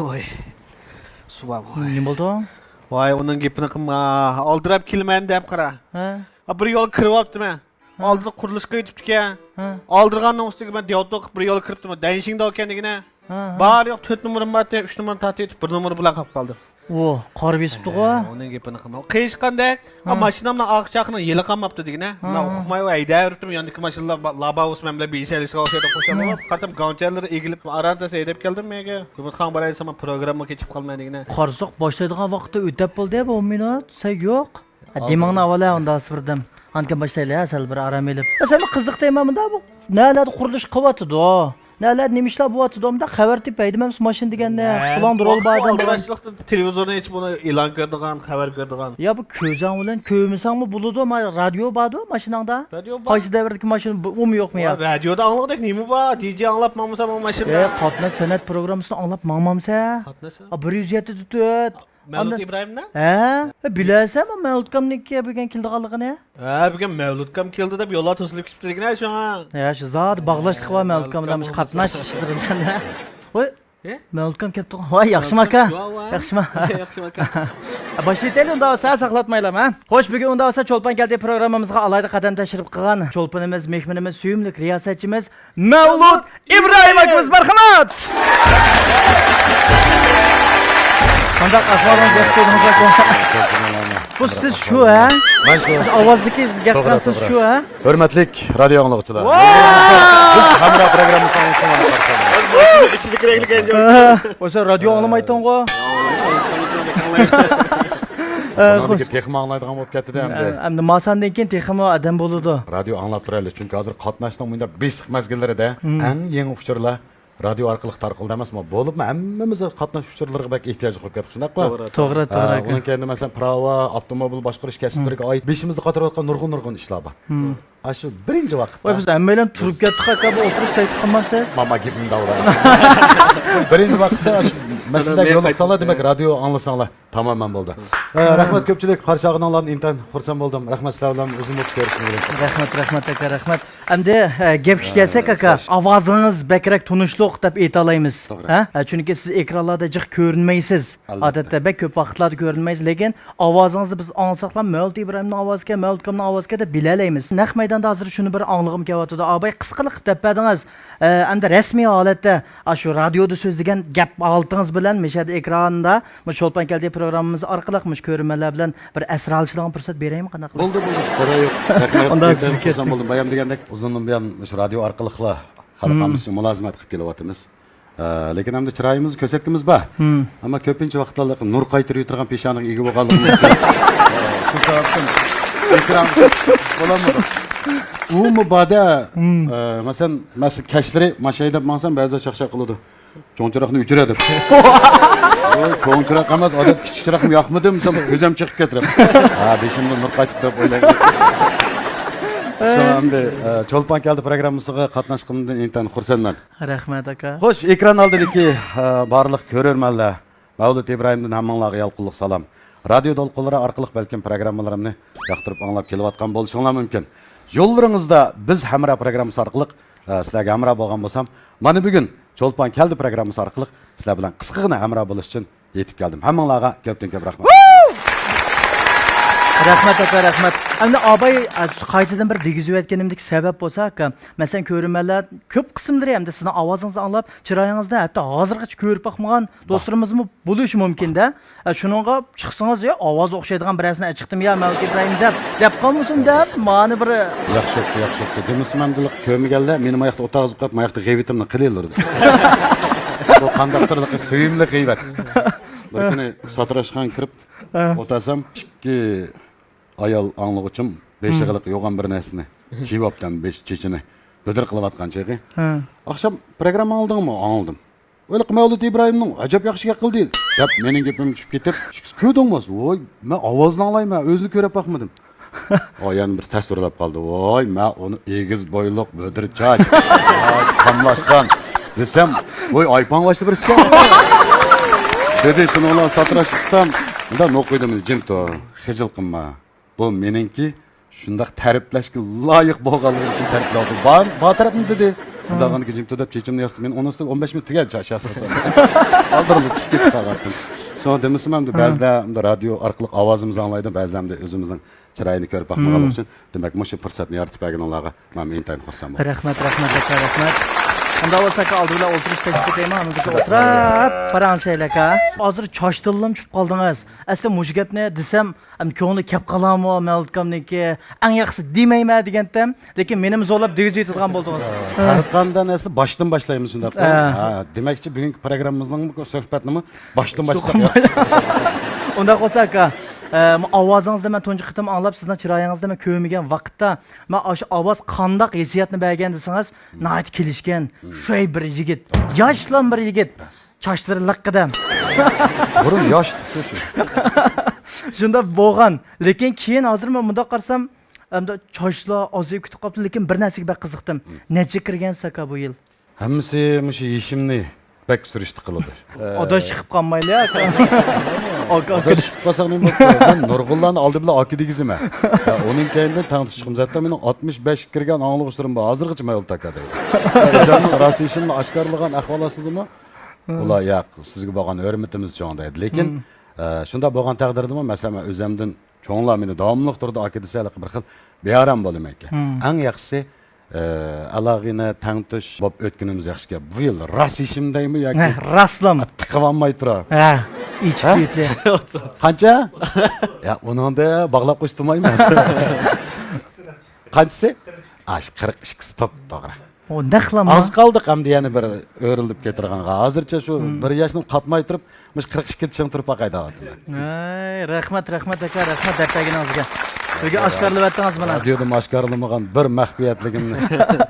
Oy. Subhan. Ne oldu? Vay onun gepini qilma. Aldırab kelmen deb qara. Ha? Bir yo'l kirib olibdimi? Oldida qurilishga yetibdi-ku. Ha? Aldırganning ustiga men devotda bir yo'l kiribdimi? Danishingda ekanligini. Bari yo'q 4 numaram bor deb 3 numarani tatib etib 1 numar bilan qolib qoldim. O, qarib esibdi-ku. Onun gepini qilma. Qiyishqandek, mashinamdan oqchaqning yili qolmabdi degina. Men uqmay haydab yandagi mashinalar labavus men bilan beselishga o'xshaydi qo'shilib, qarsam ganchalar egilib arantasi haydab keldim menga. Kubatxon boray sama programma kechib qolmaydigina. Qarsoq boshlaydigan vaqtda o'tib bo'ldi 10 minut. Sen yo'q. Demangni avvala unda sirdim. Anka boshlayla sal bir aram elib. Sen qiziq deyman bunda bu. Nalarda qurilish qilyapti-da. Nalar nemişler bu atıdomda xabar tepeydim maşın degende kulağımda rol bazen başlıkta televizyonda hiç bunu ilan kırdıgan, xabar kırdıgan. Ya bu köycan ulan köyümüsen mi buludu ama radyo bağdı maşınanda? Radyo bağ. Kaçı devredeki maşın o mu yok mu ya? Radyoda anladık neymi bağ? DJ anlatmamıza o maşında. Katnet senet programısını anlatmamamsa. Katnesi? 107 tutut. Mevlüt İbrahim'ne? Bilersen ama Mevlütkam ne ki bugün kildi kaldığı bugün Mevlütkam kildi de bir yola tuzlup küçüp dedik ne şu an? Ya şu zat bağlaştık var Mevlütkam'dan bir katnaş iştirirken de. Oy. Mevlütkam kelip tuğun. Vay yakşımak ha. Yakşımak. Yakşımak. Başlayalım onda olsa saklatmayalım ha. Hoş bugün onda olsa Çolpan geldiği programımızga alayda kadem taşırıp kılan. Çolpanımız, mehminimiz, süyümlük, riyasetçimiz Mevlüt İbrahim akımız merhamet. Kandak aslardan gösterdiğinizde bu siz şu ha? Ben şu. Avazdaki gerçekten siz şu ha? Hürmetlik radyo anlıqçılar. Biz Hamra programı sanatçıları. İçizdeki renkli genç. Oysa radyo anlamaytın ko? Ondan texmi anlaydigan bo'lib ketdi de endi. Endi masandan keyin texmi adam bo'ladi. Radio anlab turaylik, chunki hozir qatnashning bunda besiq mazgillarida eng yangi uchurlar radio orqali tarqaldi emasmi? Bo'libmi? Hammamiz qatnash uchurlariga bak ehtiyoj qilib ketdik, shundaqmi? To'g'ri, to'g'ri. Undan keyin masalan prava, avtomobil boshqarish kasblariga oid beshimizda qatorayotgan nurg'un ishlar bor. Shu birinchi vaqtda. Voy biz hammalar turib ketdik aka bu o'tirib sayt qilmasiz. Mama gapim davra. Birinchi vaqtda masala yo'liqsanglar demak radio anglasanglar tamamen bo'ldi. Rahmat ko'pchilik qarshig'inglarni intan xursand bo'ldim. Rahmat sizlar bilan o'zim o'tib ko'rishim kerak. Rahmat aka, rahmat. Endi gapga kelsak aka, ovozingiz bakrak tunishliq deb aytalaymiz. Ha? Chunki siz ekranlarda jiq ko'rinmaysiz. Odatda bak ko'p vaqtlarda ko'rinmaysiz, lekin ovozingizni biz ansaqlam Mevlüt İbrahimning ovoziga, Mevlütkamning ovoziga deb bilalaymiz. Naq maydonda hozir shuni bir anglig'im kelyapti. Abay qisqaliq deb berdingiz. Endi rasmiy holatda shu radioda so'zlagan gap oltingiz bilan meshada ekranda bu Çolpan keldi programımız orqali ko'rmalar bilan bir asralchidan fursat beraymi qanaqa? Bo'ldi. Qora yo'q. Ondan siz xursand bo'ldim. Bayam degandek uzundan buyon shu radio orqali xalqimiz uchun mulozimat qilib kelyapmiz. Lekin hamda chiroyimiz, ko'rsatgimiz bor. Ammo ko'pincha vaqtlarda nur qaytirib turgan peshonaga ega bo'lganligimiz shu sababdan ekran bo'lamadi. U mubada masalan masal kashlari mashayda mansam ba'zida shaqshaq qiladi. Cho'nchiroqni o'chiradi. Cho'nchiroq emas, odat kichikroqmi yoqmadim, ko'zim chiqib ketdi. Beshimda nur qaytib deb o'ylayman. Şimdi Çolpan keldi programmasiga qatnashganimdan intan xursandman. Rahmat aka. Xo'sh, ekran oldidagi barliq ko'rarmanlar. Mevlüt İbrahimdan hammanglarga yalqinlik salom. Radio to'lqinlari orqali balkim programmalarimni yoqtirib anglab kelayotgan bo'lishinglar mumkin. Yo'llaringizda biz Hamra programmasi orqali sizlarga hamra bo'lgan bo'lsam, mana bugun Çolpan keldi programmasi orqali sizlar bilan qisqagina hamra bo'lish uchun yetib keldim. Hammanglarga ko'pdan-ko'p rahmat. Rahmat aka, rahmat. Endi abay qaytadan bir degizib aytganimdek sabab bo'lsa aka, masalan ko'rmalar ko'p qismlari hamda sizning ovozingizni anglab, chiroyingizda hatto hozirgacha ko'rib boqmagan do'stlarimizmi bo'lishi mumkin-da. Shuningga chiqsangiz ya ovoz o'xshaydigan birazini chiqdim ya Mevlüt İbrahim deb qolmasin deb, mani bir yaxshi. Demismandilik ko'rmaganlar mening oyoqda o'tag'izib qo'yib, oyoqda g'aybitimni qilaylardi. Bu qandaqdirlik suyimli g'aybat. Bir kuni satrashgan kirib o'tasam, ikki ayol anlıqçım 5 yıllık yoğun bir nesini kiyibaptan 5 çeçini dödür kılıvatkan çeği. Akşam program aldın mı? Aldım. Öyle Mevlüt İbrahim'nin acayip yakışık akıl değil. Yap menin gepim çıkıp getip ködünmez. Oy, ben avazını alayım ya, özünü körep bakmadım. O yani bir ters vurulap kaldı. Oy, ben onu egiz boyluk, bödür çaç, kamlaşkan. Desem, oy aypanlaştı birisi ki. Dedi şunu olan satıraşıksam, da ne koydum cimto, hecil kınma. Bu menenki şundaq tərifləşki layiq bolğanlıq üçün təriflədi. Ba tərəfim dedi. Xudog'ini gijimto deb chechimni yozdim. Men 15 minut tugadi shashasam. Aldirilib chiqib ketib qolgandim. Sonra demişim hem de ba'zida radio orqali ovozimizni anglaydi, ba'zida ham o'zimizning chiroyini ko'rib boqmaganlik uchun demak shu fursatni yaratib berganlarga men intayin xursand bo'laman. Rahmat, rahmat. Unda olsa ki aldı bile oturup teşvik edeyim ha. Oturab, parançaylaka. Hazır çaştırılım çıkıp kaldınız. Aslında muşu gap ne desem, köngülü kep kalamı, mevlutkamdaki en yaxşı demeyme degentem. Lekin menim zorlap düz yutulgan buldunuz. Tarqandan aslında baştan başlayımız şundaq. Demekçi bugünkü programımızın bu söhbetini baştan başlasak. Unda olsa ki ovozingizda men tunji qitim anglab sizning chiroyingizda men ko'rmagan vaqtda men o'sha ovoz qandoq hissiyatni bergan desangiz nihoyat kelishgan sho'y bir yigit yoshlan bir yigit chochlari liqqida Burun yosh shunda bo'lgan lekin keyin hozir men bundoq qarasam chochlar ozayib ketib qolibdi lekin bir narsaga bak qiziqdim necha kirgan saka bu yil hammasi shu yeshimni bek surishti qiladi. odosh chiqib qolmayli Odosh chiqib qolsa nima bo'ladi? Men Nurg'ullarni oldi bilan aka degizman. Uning keyindan tanishishim zatta mening 65 kirgan anglovchilarim bor. Hozirgacha mayol takadi. O'zimning rost ishimni oshkorlagan ahvol ostidami? Ular yo'q, sizga bo'lgan hurmatimiz cho'ngda edi. Lekin shunda bo'lgan taqdirda masalan o'zimdan cho'nglar meni davomli turdi aka desalik bir xil bearam bo'laman ekan. Eng yaxshisi alag'ina tangtish bo'lib o'tganimiz yaxshi gap. Bu yil rost ishimdaymi yoki rastlama tiqib olmay turib. ha ichib ketdi Qancha? Ya uningda bog'lab qo'yish turmayman. Qanchasi? 42 stop to'g'ri. o naqlama Az qoldik hamda yana bir o'rilib ketirganga. Hozircha shu 1 yoshni qatmay turib, 42 tishim turib qaqayda. ay rahmat aka rahmat dartaginingizga Bugün oshkorlayaptıngiz mana. Radioda oshkorlamagan bir maxfiyatligimni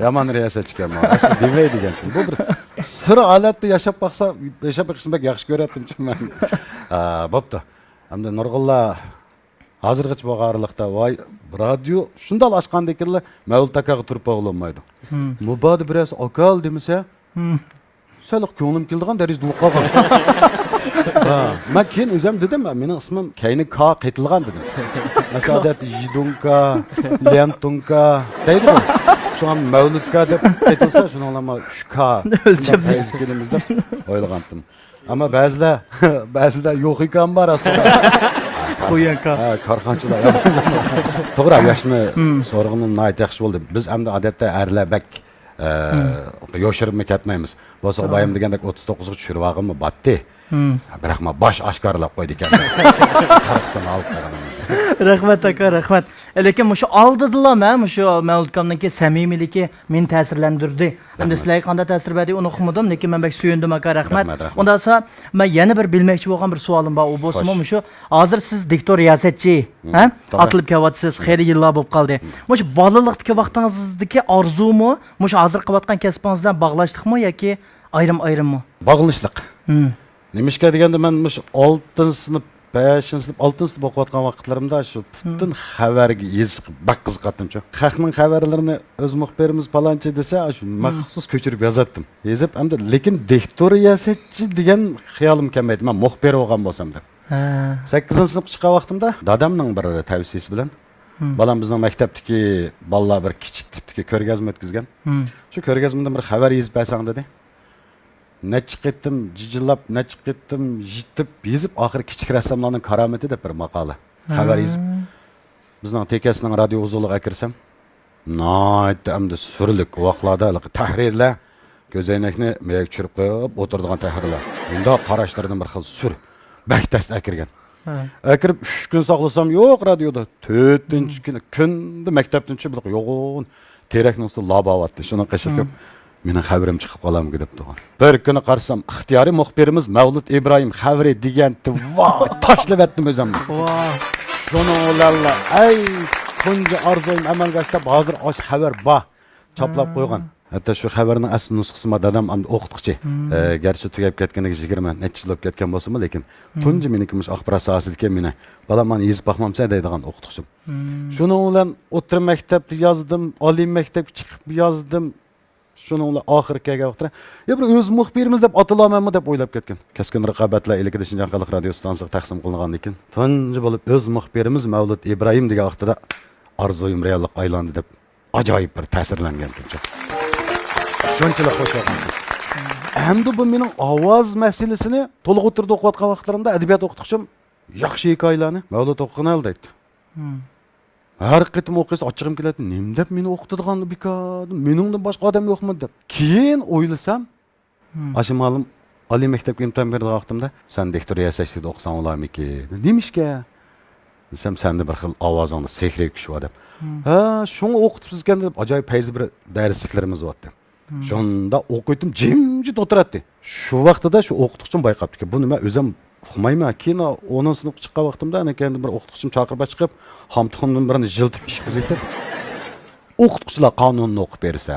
yomon riyosat chiqarman. Asli demaydigan. Bu bir sir holatda yashab boqishni yaxshi ko'rayaptim men. Bo'pti. Hamda Nurg'ullar hozirgacha bo'lganlikda voy radio shunday ochqandekinlar Mavlud akaga turib bo'lmaydi. Mubodi biroz okal demasa, saliq ko'nglim keldigan darajada o'qagan. Men keyin o'zim dedim, mening ismim keyni K qaytilgan dedim. Masalan, Yidunka, Lentunka deydi. Şu an Mavludka deb qaytilsa, shuninglarma 3K o'lchab kelimizda o'ylagandim. Ama ba'zilar yo'q ekan bor aslida. Qo'yanka. Ha, korxonchilar. To'g'ri, yoshni so'rg'inim nayt yaxshi bo'ldi. Biz hamda odatda arlabak yoshirib ketmaymiz. Bo'lsa bayam degandek 39 ga tushirib olganmi, batdi. Biroq men bosh oshkorlab qo'ydi ekan. 40 dan olib qaraganmiz. Rahmat aka, rahmat. Lekin mushu oldidilar mushu Mavludkamniki samimiyligi meni ta'sirlantirdi. Endi sizlarga qanday ta'sir berdi uni uqmadim, lekin men bak suyundim aka, rahmat. Undan so'ng men yana bir bilmoqchi bo'lgan bir savolim bor. U bo'lsa mushu hozir siz doktor riyosatchi, ha? Atilib kelyapsiz, xeyli yillar bo'lib qoldi. Mushu bolalikdagi vaqtingizdagi orzumi, mushu hozir qilayotgan kasbingiz bilan bog'lashliqmi yoki ayrim-ayrimmi? Bog'lishliq. Nimishga deganda men shu 6-sinf 5-sinf 6-sinf o'qiyotgan vaqtlarimda shu butun xabarga yezib bak qiziqatdim-chi. Xalqning xabarlarini o'z muxbirimiz palanchi desa, shu maxsus ko'chirib yozatdim. Yezib, hamda lekin doktor riyosatchi degan xiyolim kelmaydi. Men muxbir bo'lgan bo'lsam deb. 8-sinf chiqqan vaqtimda dadamning bir tavsiyasi bilan balam bizning maktabdagi bolalar bir kichik tipdagi ko'rgazma o'tkazgan. Shu ko'rgazmada bir xabar yezib bersang dedi. Neçik ettim, cicillab, neçik ettim, jitib, yezib, oxiri kichik rassomlarning karomati deb bir maqola. Xabar yezib. Bizning tekasining radio uzunluğuna kirsam, nayt hamda surlik vaqtlarda tahrirlar, ko'zoynakni meyek tushirib qo'yib o'tiradigan tahrirlar. Endi qarashlardan bir xil sur, baktas akirgan. Akirib 3 kun saqlasam yo'q radioda. 4-kunni maktabdan chiqib yo'g'on terakning usti labovatdi. Shuni qashib mening xabarim chiqib qolammi deb turgan. Bir kuni qarsam, ixtiyoriy muxbirimiz Mavlud Ibrohim xabari deganti, voy, tashlab etdim o'zimni. Voy. Shuni o'lalla, ay, tunji arzuyim amalga oshib, hozir osh xabar bor. Choplab qo'ygan. Hatta shu xabarning asl nusxasini dadam ham o'qituvchi. Garchi tugab ketganiga 20 necha yil o'tib ketgan bo'lsa-mu, lekin tunji menikimiz axborot sohasidagi meni balaman yezib baxmamsa deydigan o'qituvchim. Shuning bilan o'tir maktabda yozdim, oliy maktabga chiqib yozdim. Shuningla oxirgi kelgan vaqtda ya bir o'z muxbirimiz deb atalamanmi deb o'ylab ketgan. Keskin raqobatlar ilkida Shinjon xalq radio stansiyasiga taqsim qilingan ekan. Tunji bo'lib o'z muxbirimiz Mavlud Ibrohim degan vaqtida orzuyim reallik aylandi deb ajoyib bir ta'sirlangan ekan. Şunchalar xo'sh bo'lgansiz. Endi bu mening ovoz masalasini to'liq o'tirib o'qiyotgan vaqtlarimda adabiyot o'qituvchim yaxshi hikoyalarni Mavlud o'qigani aldaydi. Har qitim o'qisa ochig'im keladi. Nima deb meni o'qitadigan bekor, meningdan boshqa odam yo'qmi deb. Keyin o'ylasam, aşı ma'lum oliy maktabga imtihon bergan vaqtimda sen diktor yasashlikda o'qisang bo'larmikin? Nimishga? Desam sende bir xil ovozingda sehrli kuch bor deb. Ha, shuni o'qitibsiz ekan deb ajoyib fayzi bir darsliklarimiz bo'ldi. Shunda o'qiydim, jimjit o'tiradi. Shu vaqtida shu o'qituvchim bayqabdiki, buni men o'zim uqmayman. Keyin 10-sinfga chiqqan vaqtimda ana kendi bir o'qituvchim chaqirib chiqib, hamtuxumning birini jiltib ishqizib, o'qituvchilar qonunini o'qib bersa,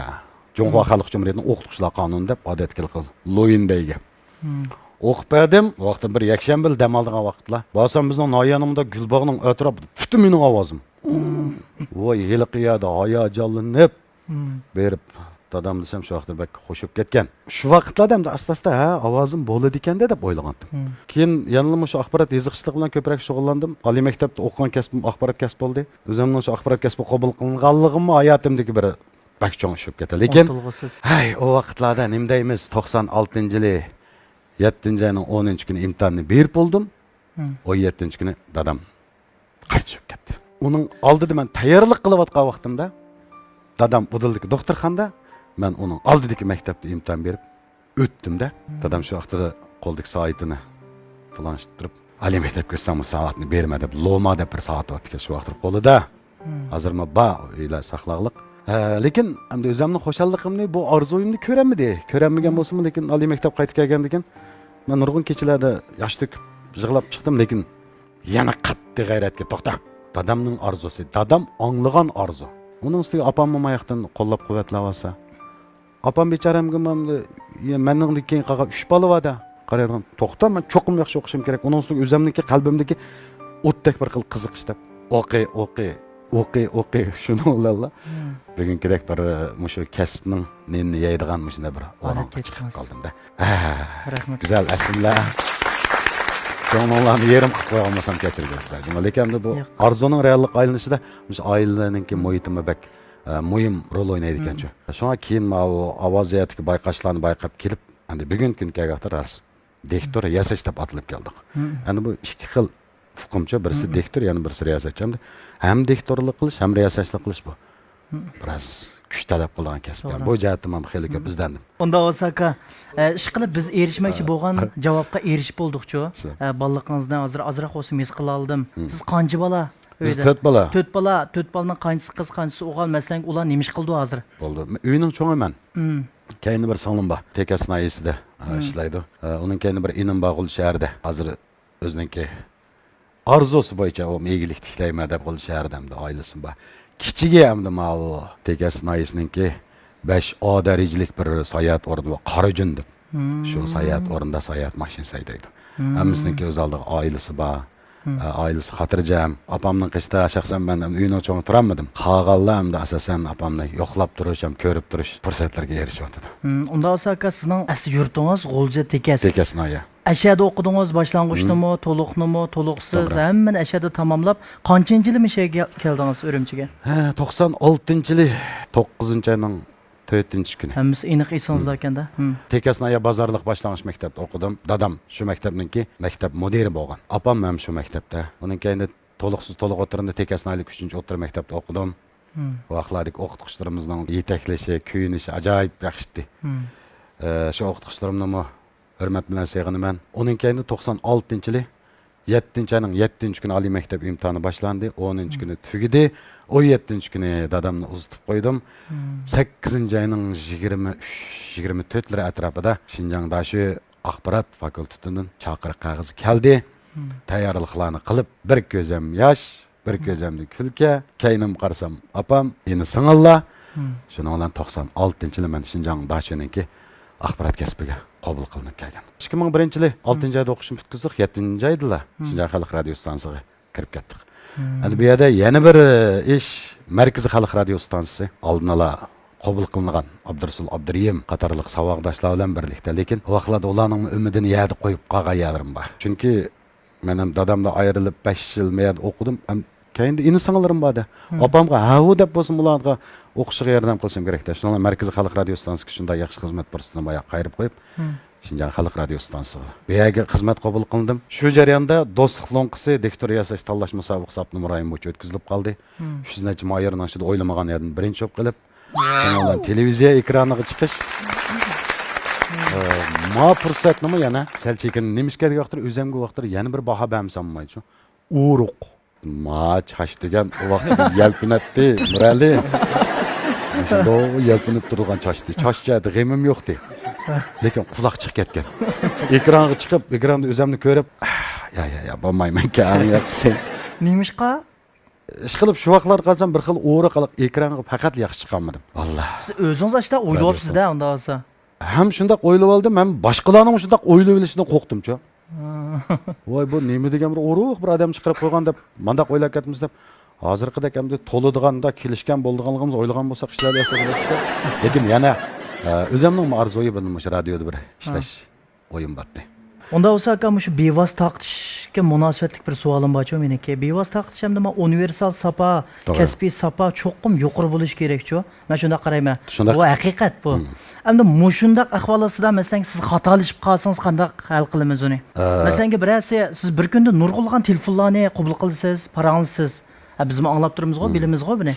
Cumhur Xalq Cumhuriyetining o'qituvchilar qonuni deb odatga qildi. Loyinbeyga. O'qib berdim, vaqtim bir yakshanbil dam olgan vaqtlar. Borsam bizning noyanimda Gulbog'ning atrofida puti mening ovozim. Voy, yiliqiyada hayajonlanib berib dadam desam shu vaqtda bak qo'shib ketgan. Shu vaqtlarda ham asta-asta ha ovozim bo'ladi ekan deb o'ylagandim. Keyin yana shu axborot yozishchilik bilan ko'proq shug'ullandim. Oliy maktabda o'qigan kasbim axborot kasb bo'ldi. O'zimning shu axborot kasbi qabul qilinganligim hayotimdagi bir bak cho'ng tushib ketdi. Lekin hay o vaqtlarda nima deymiz 96-yili 7-ayning 10-kuni imtihonni berib bo'ldim. O 7-kuni dadam qaytib ketdi. Uning oldida men tayyorlik qilayotgan vaqtimda dadam udildagi doktorxonada men uning oldidagi maktabda imtihon berib o'tdim-da. Dadam shu vaqtda qo'ldagi soatini planshtirib, oliy maktabga o'tsam soatni berma deb loma deb bir soat o'tdi shu vaqtda qo'lida. Hozirma ba ila saqlaqliq. Lekin endi o'zimning xo'shalligimni bu orzuyimni ko'ramidi? Ko'ramagan bo'lsa-mu, lekin oliy maktab qaytib kelgandan keyin men nurg'un kechalarda yosh to'kib yig'lab chiqdim, lekin yana qattiq g'ayratga to'xtab. Dadamning orzusi, dadam anglagan orzu. Uning ustiga opamni mayaqdan qo'llab quvvatlab olsa. Opam becharamga menning keyin qolgan 3 bola bor-da. Qaraydigan, to'xta, men cho'qim yaxshi o'qishim kerak. Uning ustiga o'zimniki qalbimdagi o'tdek bir xil qiziqish deb. O'qi, shuni o'ylalla. Bugunkidek bir mushu kasbning neni yeydigan mushunda bir o'ringa chiqib qoldim-da. Rahmat. Güzel asıllar. Jonlarni yerim qilib qo'yolmasam kechirgaysizlar. Lekin bu arzuning reallik aylanishida oilaninki muhitimi bak muhim rol o'ynaydi ekan-ku. Shunga keyin bu ovoziyatga bayqashlarni bayqab kelib, endi bugungi kunga qadar diktor yasash deb atilib keldik. Endi bu ikki xil fuqumcha, birisi diktor, yana birisi riyosatchi. Ham diktorlik qilish, ham riyosatchilik qilish bu. Biroz kuch talab qilgan kasb. Bu jihatdan ham xeyli ko'p izlandim. Unda bo'lsa aka, ish qilib biz erishmoqchi bo'lgan javobga erishib bo'ldik-ku. Bolaligingizdan azroq olsa mes qila oldim. Siz qancha bola? Biz 4 bola. 4 bola, 4 bolaning qanchasi qiz, qanchasi o'g'il, masalan, ular nima ish qildi hozir? Bo'ldi. Uyning cho'ngiman. Keyin bir singlim bor. Tekasnoyisida ishlaydi. Uning keyin bir inim bor shaharda. Hozir o'ziniki arzusi bo'yicha o megilik tiklayman deb qol shahardamda oilasi bor. Kichigi hamda ma'lu Tekasnoyisninki 5A darajalik bir sayat o'rni va Qarajun deb. Shu sayat o'rinda sayat mashinasi haydaydi. Hammasininkki o'z oldiga oilasi bor. Ailesi xotirjam. Opamning qishda shaxsan men uyini cho'ng turamadim. Qolganlar asosan opamni yo'qlab turish ham ko'rib turish fursatlarga erishyapti. Unda bo'lsa aka sizning asli yurtingiz G'o'lja Tekasnoya. Ashada o'qidingiz, boshlang'ichnimi, to'liqnimi, to'liqsiz, hammani ashada tamomlab, qanchinchi yil mishaga keldingiz Urumchiga? 96-yili 9-ayning 4-kuni. Hammasi aniq esingizda ekanda. Tekasnoya bozorlik boshlang'ich maktabda o'qidim. Dadam shu maktabninki maktab mudiri bo'lgan. Opam ham shu maktabda. Uning keyinda to'liq o'tirinda Tekasnoyalik 3-o'rta maktabda o'qidim. Vaqtlardagi o'qituvchilarimizning yetaklashi, kuyinishi ajoyib yaxshi edi. Shu o'qituvchilarimni hurmat bilan sevg'inaman. Uning keyinda 96-yili 7-ayning 7-kuni oliy maktab imtihoni boshlandi. 10-kuni tugadi. 17-kuni dadamni uzatib qo'ydim. 8-ayning 23-24 atrofida Xinjiangda shu axborot fakultetining chaqiriq qog'ozi keldi. Tayyorliklarni qilib, bir ko'zim yosh, bir ko'zimda kulka, kaynim qarasam opam, yeni singillar. Shuning bilan 96-yili men Xinjiang dashininki axborot kasbiga qabul qilinib kelgan. 2001-yili 6-oyda o'qishim bitkizdik, 7-oyda Xinjiang Xalq radio stansiyasiga kirib ketdik. Endi bu yerda yana bir ish Markaziy Xalq radio stansiyasi oldin ola qabul qilingan Abdurasul Abduriyim qatorliq saboqdoshlar bilan birlikda, lekin vaqtlarda ularning umidini yerda qo'yib qolgan yerlarim bor. Chunki men ham dadamdan ayrilib 5 yil meyda o'qidim. Keyinde ini singillerim bada. Apamga havu deb bo'lsin bularga o'qishiga yordam qilsam kerakda. Shundan Markaziy xalq radio stansiyasiga shunday yaxshi xizmat ko'rsatdim, boya qayirib qo'yib. Şinjan xalq radio stansiyasi. Bu yerga xizmat qabul qildim. Shu jarayonda do'stlik lo'nqisi diktor yasash tanlash musobaqasi apnum rayim bo'yicha o'tkazilib qoldi. 300 necha mayorning ichida o'ylamagan yerdan birinchi bo'lib qilib, shundan televiziya ekraniga chiqish. Ma fursat nima yana? Sal chekin nemishga vaqtda o'zimga vaqtda yana bir baho bermsam maydi. Uruq. Ma chash degan o vaqtda yalpinatdi, Nurali. Shunda yalpinib turgan chashdi. Chashchada g'imim yo'qdi. Lekin quloq chiqib ketgan. Ekranga chiqib, ekranda o'zimni ko'rib, ya bo'lmayman kan yaxshi. Nemishqa? Ish qilib shu vaqtlar qilsam bir xil o'ri qilib ekranga faqat yaxshi chiqolmadim. Vallah. Siz o'zingiz ashta o'ylayapsiz-da unda olsa. Ham shunday o'ylab oldim, men boshqalarning shunday o'ylab olishidan qo'rqdim-chu. Voy bu nima degan bir o'ruq bir odam chiqarib qo'ygan deb, menda o'ylab ketmiz deb. Hozirgidek hamda to'lidiganda kelishgan bo'lganligimiz o'ylagan bo'lsak ishlar yasa bo'ladi. Lekin yana o'zimning orzuyi bilan shu radioda bir ishlash o'yim bordi. Unda olsa aka shu bevos taqtishga munosabatli bir savolim bor-ku meniki. Bevos taqtish hamda universal sapa, kasbiy sapa cho'qim yuqori bo'lish kerak-ku. Men shunda qarayman. Bu haqiqat bu. Hamda mushundaq ahvol ostida masalan siz xatolashib qolsangiz qanday hal qilamiz uni? Masalan birasi siz bir kunda nurg'ulg'an telefonlarni qabul qilsiz, paranglisiz. Biz mi anlab turibmiz-ku, bilamiz-ku buni.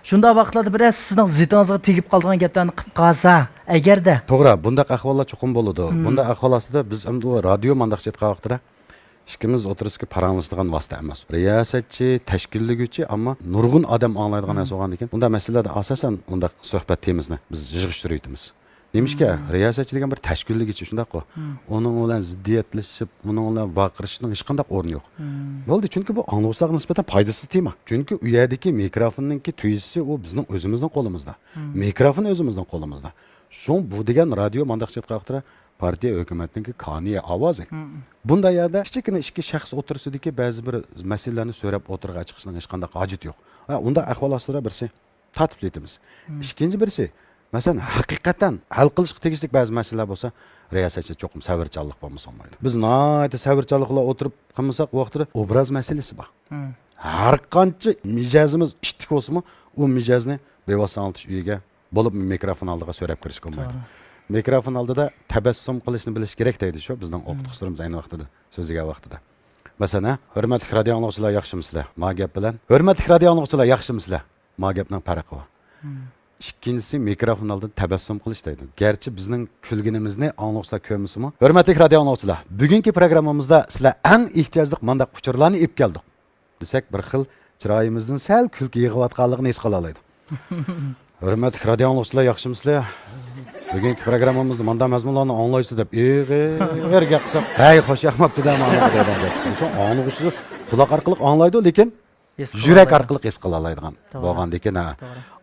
Shunda vaqtlarda biraz sizning zitingizga tegib qolgan gaplarni qilib qolsa, agarda to'g'ri, bundaq ahvollar cho'qim bo'ladi. Bunda ahvol ostida biz ham bu radio mandaqcha aytgan vaqtida ikkimiz o'tirishga paranglashadigan vosita emas. Riyosatchi, tashkillovchi, ammo nurg'un odam anglaydigan narsa bo'lgan ekan. Bunda masalalarda asosan unda suhbat temamizni biz yig'ishtirayotimiz. Nemishka riyosatchi degan bir tashkillovchi shundaq-ku. Uning bilan ziddiyatlashib, uning bilan vaqirishning hech qanday o'rni yo'q. Bo'ldi, chunki bu anglovchilarga nisbatan foydasiz tema. Chunki u yerdagi mikrofonninki tuyisi u bizning o'zimizning qo'limizda. Mikrofon o'zimizning qo'limizda. Shu bu degan radio mandaqcha qaqtira partiya hukumatninki qonuniy ovozi. Bunda yerda kichkina ikki shaxs o'tirsidiki ba'zi bir masalalarni so'rab o'tirga chiqishning hech qanday hojat yo'q. Unda ahvol ostida birsi tartib etamiz. Ikkinchi birsi masalan haqiqatan hal qilishga tegishli ba'zi masalalar bo'lsa, riyosatchi cho'qim sabrchanlik bo'lmasa olmaydi. Biz nihoyatda sabrchanlik bilan o'tirib qilmasak, u vaqtda obraz masalasi bor. Har qancha mijozimiz ishtik bo'lsa-mu, u mijozni bevosita oltish uyiga bo'lib mikrofon oldiga so'rab kirish bo'lmaydi. Mikrofon oldida tabassum qilishni bilish kerak deydi shu bizning o'qituvchilarimiz ayni vaqtida, so'ziga vaqtida. Masalan, hurmatli radio anglovchilar yaxshimisizlar? Ma gap bilan. Hurmatli radio anglovchilar yaxshimisizlar? Ma gapning farqi bor. İkincisi mikrofon oldida tabassum qilish deydi. Gerçi bizning kulgunimizni anglovchilar ko'rmasimi? Hurmatli radio anglovchilar, bugungi programmamizda sizlar eng ehtiyojli mandaq uchurlarni olib keldik. Desak bir xil chiroyimizdan sal kulki yig'iyotganligini his qila oladi. Hurmatli radio anglovchilar yaxshimisizlar? Bugungi programmamizda manda mazmunlarni anglaysiz deb erga qilsak, "Hey, xo'sh yaxmabdi" deb ma'lum Shu anglovchi quloq orqali anglaydi, lekin yurak orqali his qila oladigan bo'lgan ekan.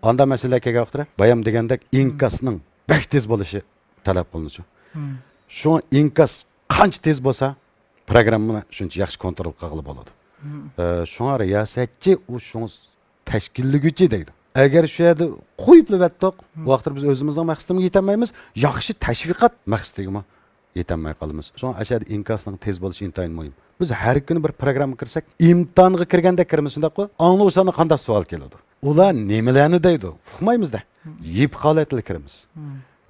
Onda masala kelgan vaqtda bayam degandek inkasning bak tez bo'lishi talab qilinishi. Shu inkas qancha tez bo'lsa, programmani shuncha yaxshi kontrol qilib bo'ladi. Shunga riyosatchi u shu tashkillovchi deydi. Agar shu yerda qo'yib vattoq, vaqtda biz o'zimizning maqsadimizga yetolmaymiz, yaxshi tashviqot maqsadiga yetolmay qolamiz. Shu ashada inkasning tez bo'lishi intayin muhim. Biz har kuni bir programma kirsak, imtihonga kirganda kiramiz shundaq-ku. Anglovchilarga qanday savol keladi? Ular nimalarni deydi? Uqmaymiz-da. Yeb holatda kiramiz.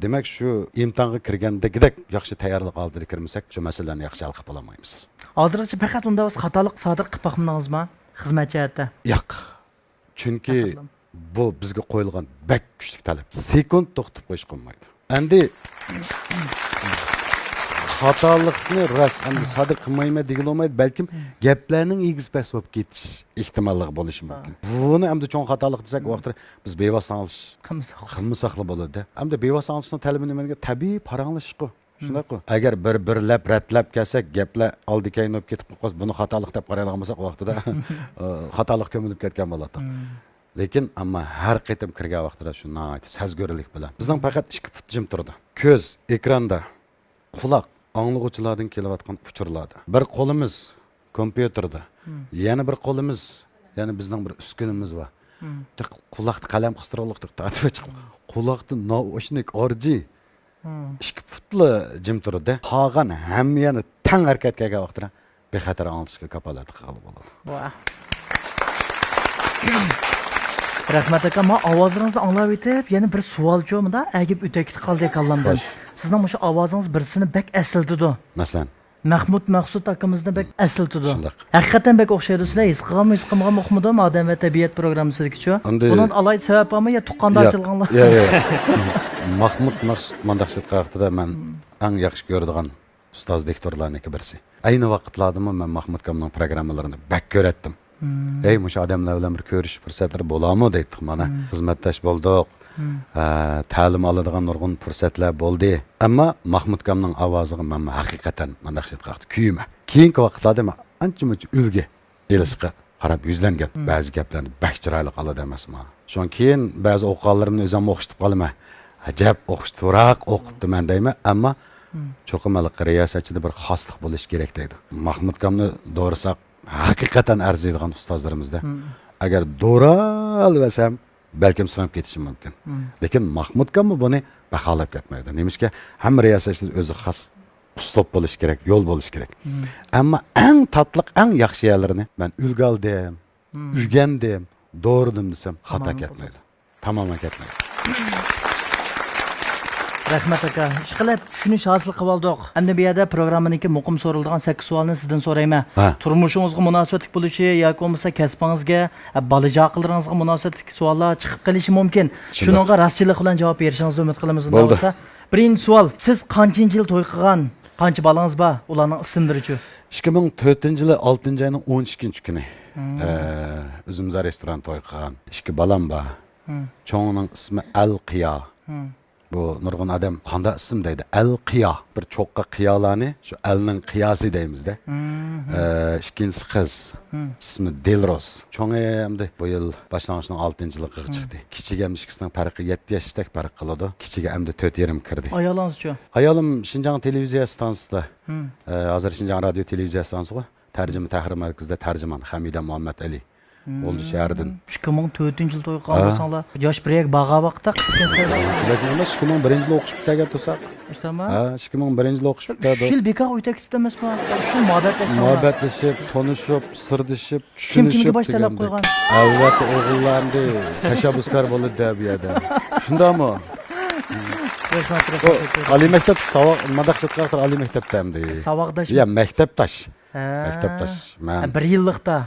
Demak, shu imtihonga kirgandagidek yaxshi tayyorlik oldiga kirmasak, shu masalalarni yaxshi hal qila olmaymiz. Hozircha faqat unda o'z xatolik sodir qilib qo'ymangizmi? Xizmatchilarda. Yo'q. Chunki bu bizga qo'yilgan bak kuchli talab. Sekund to'xtab qo'yish qolmaydi. Endi xatolikni rost endi sodir qilmayman degan olmaydi, balkim gaplarning egiz pas bo'lib ketish ehtimolligi bo'lishi mumkin. Buni endi cho'ng xatolik desak, vaqtda biz bevosita olish qilmasaqli bo'ladi. Endi bevosita olishning talabi nimaga? Tabiiy paranglashqu. Shundaq-ku. Agar bir lab ratlab kelsak, gaplar oldi-keyin olib ketib qolsa, buni xatolik deb qarayolmasak vaqtida xatolik ko'milib ketgan bo'ladi. Lekin ammo har qaytim kirgan vaqtida shunday sezgirlik bilan bizning faqat ikki fut jim turdi. Ko'z ekranda, quloq anglovchilardan kelayotgan uchurlarda. Bir qo'limiz kompyuterda, yana bir qo'limiz, ya'ni bizning bir uskunimiz bor. Quloqni qalam qistiroliq ta'rif chiqib, quloqni no'shnik orji ikki futli jim turdi. Qolgan hammani tang harakatga kelgan vaqtida bexatar anglashga kapolat qilib bo'ladi. Rahmat aka, men ovozingizni anglab etib, yana bir savolchi bunda agib o'takit qoldi kallamdan. Sizning o'sha ovozingiz birsini bek eslatdi. Masalan, Mahmud Maqsud akamizni bek eslatdi. Shundoq. Haqiqatan bek o'xshaydi. Sizlar his qilgan o'qmadim odam va tabiat programmasidagicha. Bunun alay sababimi yo tuqqanda ochilganlar? Yo'q. Mahmud Maqsud mandaqshit vaqtida men eng yaxshi ko'radigan ustoz diktorlarniki birisi. Ayni vaqtlardami men Mahmud akamning programmalarini bak ko'ratdim. Ey, mush odamlar bilan bir ko'rish fursatlari bo'ladimi deydik mana. Xizmatdosh bo'ldik. Ta'lim oladigan nurg'un fursatlar bo'ldi. Ammo Mahmud akamning ovoziga men haqiqatan mandaqshit vaqti kuyma. Keyingi vaqtlarda men ancha-muncha ulgi elishga qarab yuzlangan. Ba'zi gaplarni bak chiroyli qiladi emasman. Shundan keyin ba'zi o'qiganlarimni o'zim o'qishib qolaman. Ajab o'qishtiroq o'qibdiman deyman, ammo cho'qimaliq riyosatchida bir xoslik bo'lish kerak deydi. Mahmud akamni doğrusak haqiqatan arziydigan ustozlarimizda. Agar do'ralvasam balkim sinib ketishim mumkin. Lekin Mahmud akam buni baholab ketmaydi. Nemishki, hamma riyosatchilar o'zi xos uslub bo'lish kerak, yo'l bo'lish kerak. Ammo eng tatliq, eng yaxshi yerlarini men ulgu oldim, o'rgandim, doğrudim desam xato ketmaydi. Tamoman ketmaydi. Rahmat aka, ishqilib tushunish hosil qilib oldik. Endi bu yerda programmaniki muqim so'riladigan 8 savolni sizdan so'rayman. Turmushingizga munosabatli bo'lishi yoki bo'lmasa kasbingizga, bolajoqlaringizga munosabatli savollar chiqib qolishi mumkin. Shuningga rostchilik bilan javob berishingizni umid qilamiz. Bo'lsa, birinchi savol, siz qancha yil to'y qilgan, qancha bolangiz bor? Ularning ismlari-chi? 2004-yili 6-oyning 12-kuni o'zimizga restoran to'y qilgan. 2 bolam bor. Cho'ngning ismi Al-Qiyo. Bu nurg'un adam qanday ism deydi? Al-Qiyo. Bir cho'qqa qiyolarni shu alning qiyosi deymizda. Ikkinchisi qiz. İsmi Dilros. Cho'ngi hamda bu yil boshlang'ichning 6-yiliga chiqdi. Kichiga ikisining farqi 7 yoshlik farq qiladi. Kichiga hamda 4,5 kirdi. Ayolingiz-chi? Ayolim Şinjan televiziya stansiyasida. Hozir Şinjan radio televiziya stansiyasida tarjima tahrir markazida tarjimon Hamida Muhammad Ali. Oldu şehirden. 2004-yil to'y qilganlar, yosh birek bağa vaqtda Sizlarga 2001-yil o'qish bitagan tursak. İştami? Ha, 2001-yil o'qish bitadi. Shu yil bekor uy tekisib emasmi? Shu muhabbatlashib, tanishib, sirdishib, kimga bosh talab qo'ygan? Albatta o'g'illarni tashabbuskor bo'ladi deb bu yerda. Shundami? Ali maktab savoq madaqshat qilib Ali maktabdamdi. Savoqdash. Ya maktabdash. Maktabdash. Men 1 yillikda.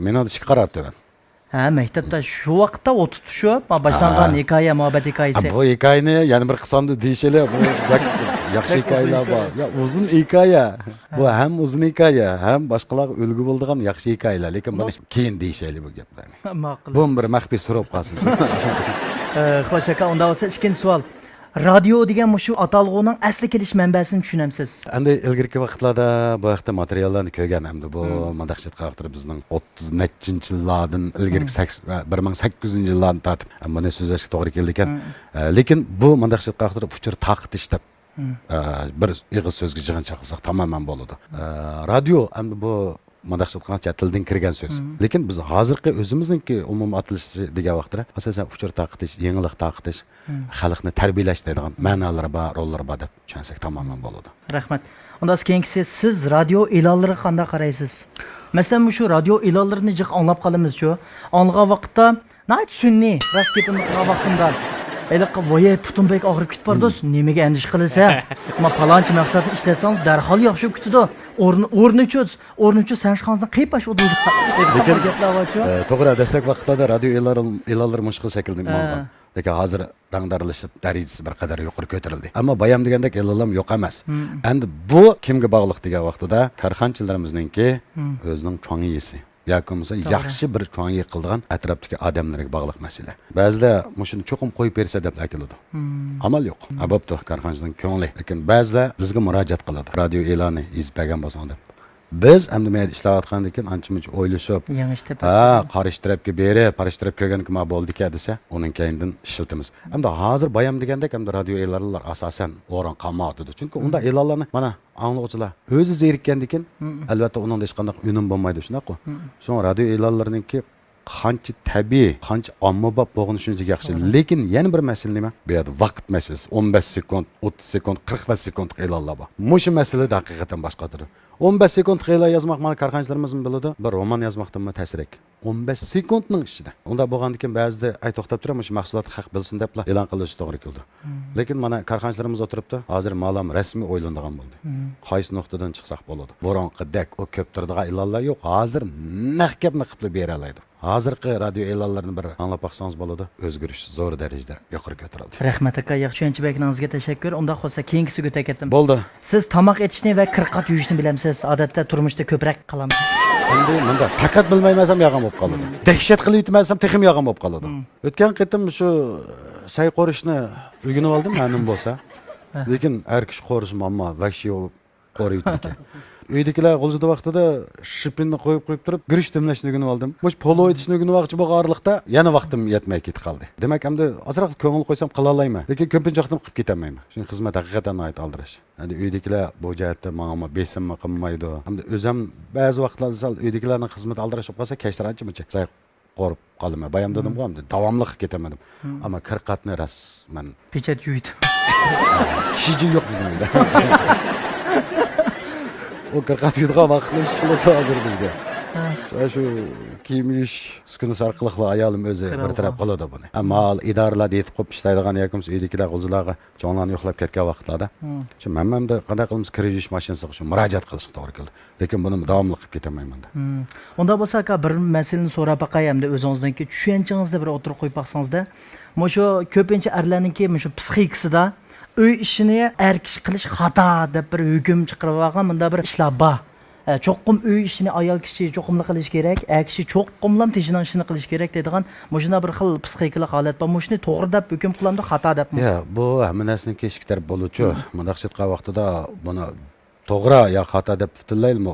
Men onu chiqarib turibman. Ha, maktabda shu vaqtda o'tishib, boshlangan hikoya, muhabbat hikoyasi. Bu hikoyani yana bir qismda deyishlar, bu yaxshi hikoyalar bor. Ya uzun hikoya. Bu ham uzun hikoya, ham boshqalarga ulgu bo'ladigan yaxshi hikoyalar, lekin buni keyin deyishayli bu gaplarni. Ma'qul. Bu bir maxfiy so'rab qolsin. Xo'sh aka, unda bo'lsa ikkinchi savol. Radio degan shu atalg'uning asli kelish manbasini tushunamsiz. Endi ilgirki vaqtlarda bu haqda materiallarni ko'rgan hamda bu mandaqshat qaqtir bizning 30-yillardan ilgirki 1800-yillardan tortib buni so'zlashga to'g'ri keldi ekan. Lekin bu mandaqshat qaqtir uchur taqtish deb bir ig'iz so'zga jig'incha qilsak tamoman bo'ladi. Radio endi bu mandaqshat qancha tildan kirgan so'z. Lekin biz hozirgi o'zimizningki umumiy atilishi degan vaqtda asosan uchur taqtish, yangilik taqtish, xalqni tarbiyalash deydigan ma'nolari bor, rollari bor deb tushunsak tamoman bo'ladi. Rahmat. Unda keyingisi siz radio e'lonlariga qanday qaraysiz? Masalan, shu radio e'lonlarini jiq anglab qolamiz-ku. Anlagan vaqtda nayt sunniy rost gapini qilgan vaqtimda Eliqqa voye putunbek og'rib ketib bordi. Nimaga andish qilsa? Ma falonchi maqsadni ishlasang darhol yaxshi ketadi. O'rnichi sanshxondan qiypash o'dildi. Lekin to'g'ri desak vaqtlarda radio e'lonlar mushkil shaklda bo'lgan. Lekin hozir rangdarlashib darajasi bir qadar yuqori ko'tarildi. Ammo bayam degandek e'lonlar yo'q emas. Endi bu kimga bog'liq degan vaqtida korxonchilarimizninki o'zining cho'ngiyisi. yoki bo'lmasa yaxshi bir cho'ng yiqilgan atrofdagi odamlarga bog'liq masala. Ba'zilar mushuni cho'qim qo'yib bersa deb akiladi. Amal yo'q. Abobto korxonachining ko'ngli. Lekin ba'zilar bizga murojaat qiladi. Radio e'loni yozib bergan bo'lsang deb. Biz endi men ishlayotgandan keyin ancha-muncha o'ylashib, qarish tarafga berib, qarish tarafga kelgan kim bo'ldi-ki desa, uning keyindan ishlatamiz. Endi hozir bayam degandek, endi radio e'lonlar asosan o'rin qolmoqdi. Chunki unda e'lonlarni mana anglovchilar o'zi zerikkandan keyin albatta uning hech qanday unum bo'lmaydi, shunaqa. So'ng radio e'lonlarningki qancha tabiiy, qancha ommabop bo'lgani shuncha yaxshi. Lekin yana bir masala nima? Bu yerda vaqt masalasi. 15 sekund, 30 sekund, 40 sekund e'lonlar bor. Mushu masala haqiqatan boshqadir. 15 sekund e'lon yozmoq mana korxonchilarimiz biladi. Bir roman yozmoqdan ta'sirlik. 15 sekundning ichida. Unda bo'lgandan keyin ba'zida ay to'xtab turamiz, mahsulot haq bilsin deb e'lon qilish to'g'ri keldi. Lekin mana korxonchilarimiz o'tiribdi. Hozir ma'lum rasmiy o'ylanadigan bo'ldi. Qaysi nuqtadan chiqsaq bo'ladi? Bo'ronqidek o ko'p turadigan e'lonlar yo'q. Hozir naq gapni qilib bera oladi. Hozirgi radio e'lonlarini bir anglab baqsangiz bo'ladi. O'zgarish zo'r darajada yuqori ko'tarildi. Rahmat aka, yaxshi tushunchalaringizga tashakkur. Unda qolsa keyingisiga o'ta ketdim. Bo'ldi. Siz tomoq etishni va qirqat yuyishni bilamsiz. Odatda turmushda ko'proq qilamsiz. Endi bunda faqat bilmaymasam yog'am bo'lib qoladi. Dahshat qilib yetmasam texim yog'am bo'lib qoladi. O'tgan qitim shu say qorishni o'rganib oldim, ma'lum bo'lsa. Lekin har kishi qorish muammo, vahshiy bo'lib qoriydi ekan. Uydagilar g'ulzida vaqtida shipinni qo'yib turib, girish demlashni o'rganib oldim. Mush polo etishni o'rganmoqchi bo'lganlikda yana vaqtim yetmay ketib qoldi. Demak, hamda ozroq ko'ngil qo'ysam qila olmayman. Lekin ko'pincha vaqtim qilib ketamayman. Shuning xizmat haqiqatan oid aldirish. Endi uydagilar bu jihatda menga besimma qilmaydi. Hamda o'zim ba'zi vaqtlarda sal uydagilarning xizmat aldirishib qolsa, kechtiranchi-muncha say qorib qolaman. Bayam dedim bu, davomli qilib ketamadim. Ammo qirqatni rasman Pechat yuydi. Shiji yo'q bizda. O qirqat yutgan vaqtni ish qilib hozir bizga. Shu kiyim yuvish uskunasi orqali ayolim o'zi bir taraf qiladi buni. Amal idoralarda yetib qolib ishlaydigan yakums uydagilar g'ulzilarga jonlarni yo'qlab ketgan vaqtlarda shu mamamda qanday qilamiz kir yuvish mashinasiga shu murojaat qilish to'g'ri keldi. Lekin buni davomli qilib ketamayman. Unda bo'lsa aka bir masalani so'rab baqay hamda o'zingizdan tushunchangizni bir o'tirib qo'yib baqsangizda, shu ko'pincha erlarningki shu psixikasida uy ishini er kishi qilish xato deb bir hukm chiqarib olgan bunda bir ishlar bor. Cho'qqum uy ishini ayol kishi cho'qqumli qilish kerak, er kishi cho'qqumlam tejnan ishini qilish kerak deydigan shuna bir xil psixikalik holat bor. Shuni to'g'ri deb hukm qilamdi, xato deb. Ya, bu hamma narsaning kechki taraf bo'luvchi. Mundaq shitqa vaqtida buni to'g'ri yo xato deb butunlaymi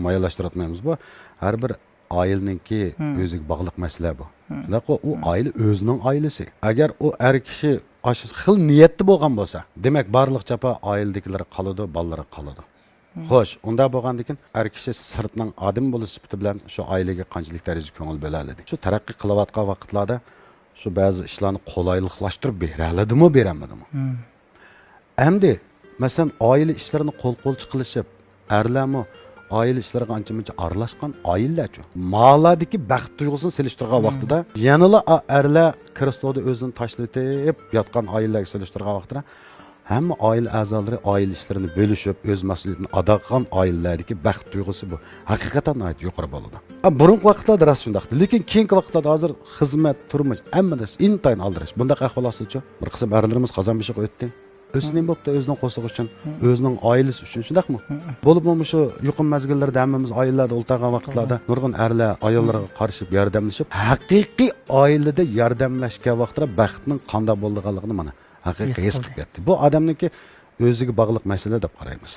mayalashtirmaymiz bu. Har bir oilaningki o'ziga bog'liq masala bu. Shunday u oila o'zining oilasi. Agar u er kishi aşı xil niyetli bo'lgan bo'lsa, demak barliq chapa oiladagilar qoladi, bolalar qoladi. Xo'sh, unda bo'lgandan har kishi sirtning odam bo'lish sifati bilan shu oilaga qanchalik darajada ko'ngil beradi. Shu taraqqiy qilayotgan vaqtlarda shu ba'zi ishlarni qulayliqlashtirib beraladimi, beramadimi? Endi, masalan, oila ishlarini qo'l-qo'l qilishib, erlarmi aile ishlariga ancha-muncha aralashgan oilalarchu. Mahaladagi baxt tuyg'usini selishtirgan vaqtida, yanala erlar kristovda o'zini tashlatib yotgan oilalarga selishtirgan vaqtida hamma oila a'zolari oila ishlarini bo'lishib, o'z mas'uliyatini ado qilgan oilalardagi baxt tuyg'usi bu haqiqatan yuqori bo'ladi. Burungi vaqtlarda rost shundaqdi, lekin keyingi vaqtlarda hozir xizmat, turmush, hamma intayin aldirish. Bundaq ahvolasicha bir qism erlarimiz qozonbishiga o'tdi. O'zining bo'pti, o'zining qo'sig'i uchun, o'zining oilasi uchun shundaqmi? Bo'lib shu yuqum mazgillarda hammamiz oilalarda o'ltirgan vaqtlarda nurg'un erlar ayollarga qarshi yordamlashib, haqiqiy oilada yordamlashgan vaqtda baxtning qanday bo'lganligini mana haqiqiy his qilib ketdi. Bu odamningki o'ziga bog'liq masala deb qaraymiz.